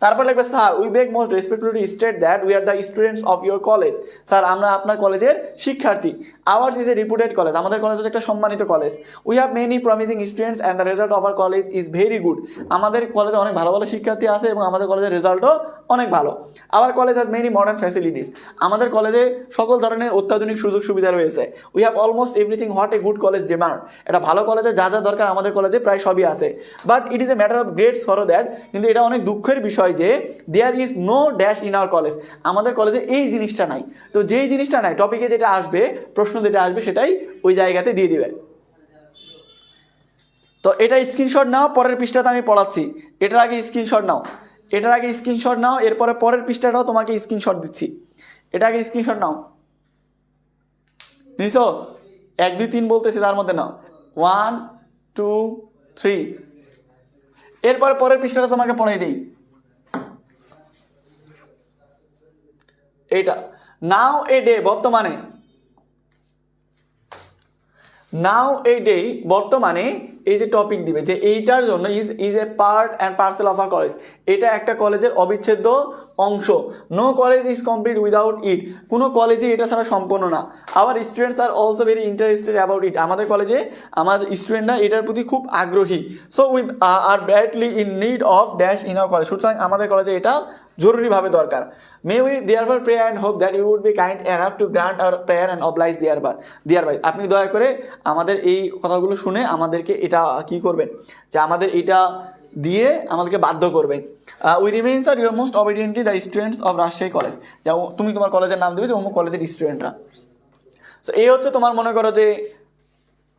তারপর লিখবে, sir we beg most respectfully state that we are the students of your college, sir আমরা আপনার কলেজের শিক্ষার্থী। Hours is a reputed college, আমাদের কলেজ হচ্ছে একটা সম্মানিত college. We have many promising students and the result of our college is very good, আমাদের কলেজে অনেক ভালো ভালো শিক্ষার্থী আছে এবং আমাদের কলেজের রেজাল্টও অনেক ভালো। Our college has many modern facilities, আমাদের কলেজে সকল ধরনের অত্যাধুনিক সুযোগ সুবিধা রয়েছে। We have almost everything what a good college demand, এটা ভালো কলেজে যা যা দরকার আমাদের কলেজে প্রায় সবই আছে। But it is a matter of great sorrow that, কিন্তু এটা অনেক দুঃখের বিষয় যে there is no dash in our college, আমাদের কলেজে এই জিনিসটা নাই। তো যেই জিনিসটা নাই, টপিকে যেটা আসবে, প্রশ্ন যেটা আসবে, সেটাই ওই জায়গাতে দিয়ে দিবে। তো এটা স্ক্রিনশট নাও, পরের পৃষ্ঠাতে আমি পড়াচ্ছি, এটার আগে স্ক্রিনশট নাও, এটার আগে স্ক্রিনশট নাও, এরপরে পরের পৃষ্ঠাটাও তোমাকে স্ক্রিনশট দিচ্ছি, এটা আগে স্ক্রিনশট নাও। নিছো? 1 2 3 বলতেছি, তার মধ্যে নাও। 1 2 3। এরপরে পরের পৃষ্ঠাটা তোমাকে পড়াই দিই। এইটা নাও এ ডে, বর্তমানে। নাও এ ডে বর্তমানে এই যে টপিক দিবে যে এইটার জন্য is a part and parcel of a college, এটা একটা কলেজের অবিচ্ছেদ্য অংশ। No college is complete without it, কোনো কলেজে এটা ছাড়া সম্পূর্ণ না। Our students are also very interested about it, আমাদের কলেজে আমাদের স্টুডেন্টরা এটার প্রতি খুব আগ্রহী। So we are badly in need of dash in our college, সুতরাং আমাদের কলেজে এটা জরুরিভাবে দরকার। May we therefore pray and hope that you would be kind enough to grant our prayer and oblige thereby, আপনি দয়া করে আমাদের এই কথাগুলো শুনে আমাদেরকে এটা কি করবেন, যে আমাদের এটা দিয়ে আমাদেরকে বাধ্য করবেন। We remains are your most obediently the students of Rajshahi college, যা তুমি তোমার কলেজের নাম দেবে যে অমুক কলেজের স্টুডেন্টরা। সো এই হচ্ছে তোমার মনে করো যে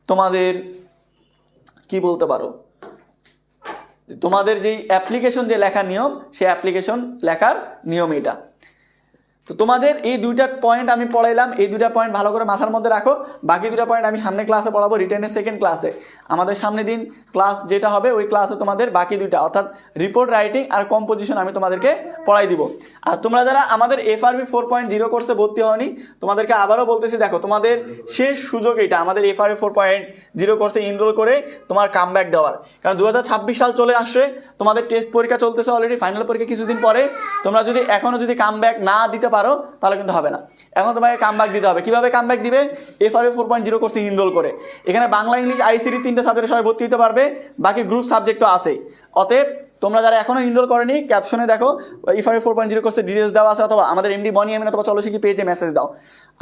তোমাদের কি বলতে পারো, তোমাদের যেই অ্যাপ্লিকেশন যে লেখার নিয়ম, সেই অ্যাপ্লিকেশন লেখার নিয়ম এটা। তো তোমাদের এই 2টা পয়েন্ট আমি পড়াইলাম, এই 2টা পয়েন্ট ভালো করে মাথার মধ্যে রাখো। বাকি 2টা পয়েন্ট আমি সামনে ক্লাসে পড়াবো, রিটেনের সেকেন্ড ক্লাসে। আমাদের সামনে দিন ক্লাস যেটা হবে ওই ক্লাসে তোমাদের বাকি 2টা অর্থাৎ রিপোর্ট রাইটিং আর কম্পোজিশন আমি তোমাদেরকে পড়াই দিব। আর তোমরা যারা আমাদের FRB 4.0 কোর্সে ভর্তি হওনি, তোমাদেরকে আবারও বলতেছি, দেখো তোমাদের শেষ সুযোগ এটা আমাদের FRB 4.0 কোর্সে এনরোল করে তোমার কামব্যাক দেওয়ার। কারণ 2026 সাল চলে আসছে, তোমাদের টেস্ট পরীক্ষা চলতেছে অলরেডি, ফাইনাল পরীক্ষা কিছুদিন পরে। তোমরা যদি এখনও যদি কামব্যাক না দিতে পারো তাহলে কিন্তু হবে না, এখন তোমাকে কামব্যাক দিতে হবে। কিভাবে কামব্যাক দিবে? FRB 4.0 কোর্সে এনরোল করে। এখানে বাংলা, ইংলিশ, ICT 3টে সাবজেক্টে সবাই ভর্তি হতে পারবে, বাকি গ্রুপ সাবজেক্টও আছে। অতএব তোমরা যারা এখনও এনরোল করেনি, ক্যাপশনে দেখো FRB 4.0 কোর্সের ডিটেলস দেওয়া আছে, অথবা আমাদের MD বনি এমন অথবা চলো শিখি পেজে মেসেজ দাও।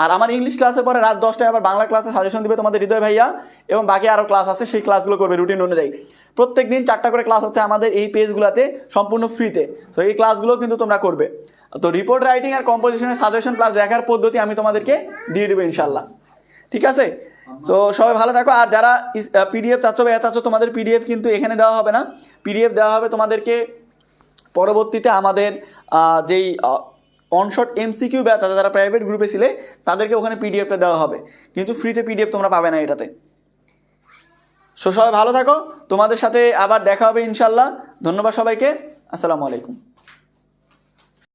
আর আমার ইংলিশ ক্লাসের পরে রাত 10টায় আবার বাংলা ক্লাসে সাজেশন দিবে তোমাদের হৃদয় ভাইয়া, এবং বাকি আরও ক্লাস আছে, সেই ক্লাসগুলো করবে রুটিন অনুযায়ী। প্রত্যেক দিন 4টা করে ক্লাস হচ্ছে আমাদের এই পেজগুলোতে সম্পূর্ণ ফ্রিতে। তো এই ক্লাসগুলো কিন্তু তোমরা করবে। তো রিপোর্ট রাইটিং আর কম্পোজিশনের সাজেশন প্লাস দেখার পদ্ধতি আমি তোমাদেরকে দিয়ে দেবো ইনশাল্লাহ, ঠিক আছে? তো সবাই ভালো থাকো। আর যারা PDF চাচ্ছ বা চাচ্ছ, তোমাদের PDF কিন্তু এখানে দেওয়া হবে না, PDF দেওয়া হবে তোমাদেরকে পরবর্তীতে আমাদের যেই অনশট MCQ ব্যাচ আছে, যারা প্রাইভেট গ্রুপে ছিলে তাদেরকে ওখানে PDFটা দেওয়া হবে, কিন্তু ফ্রিতে PDF তোমরা পাবে না এটাতে। সো সবাই ভালো থাকো, তোমাদের সাথে আবার দেখা হবে ইনশাল্লাহ। ধন্যবাদ সবাইকে, আসসালামু আলাইকুম।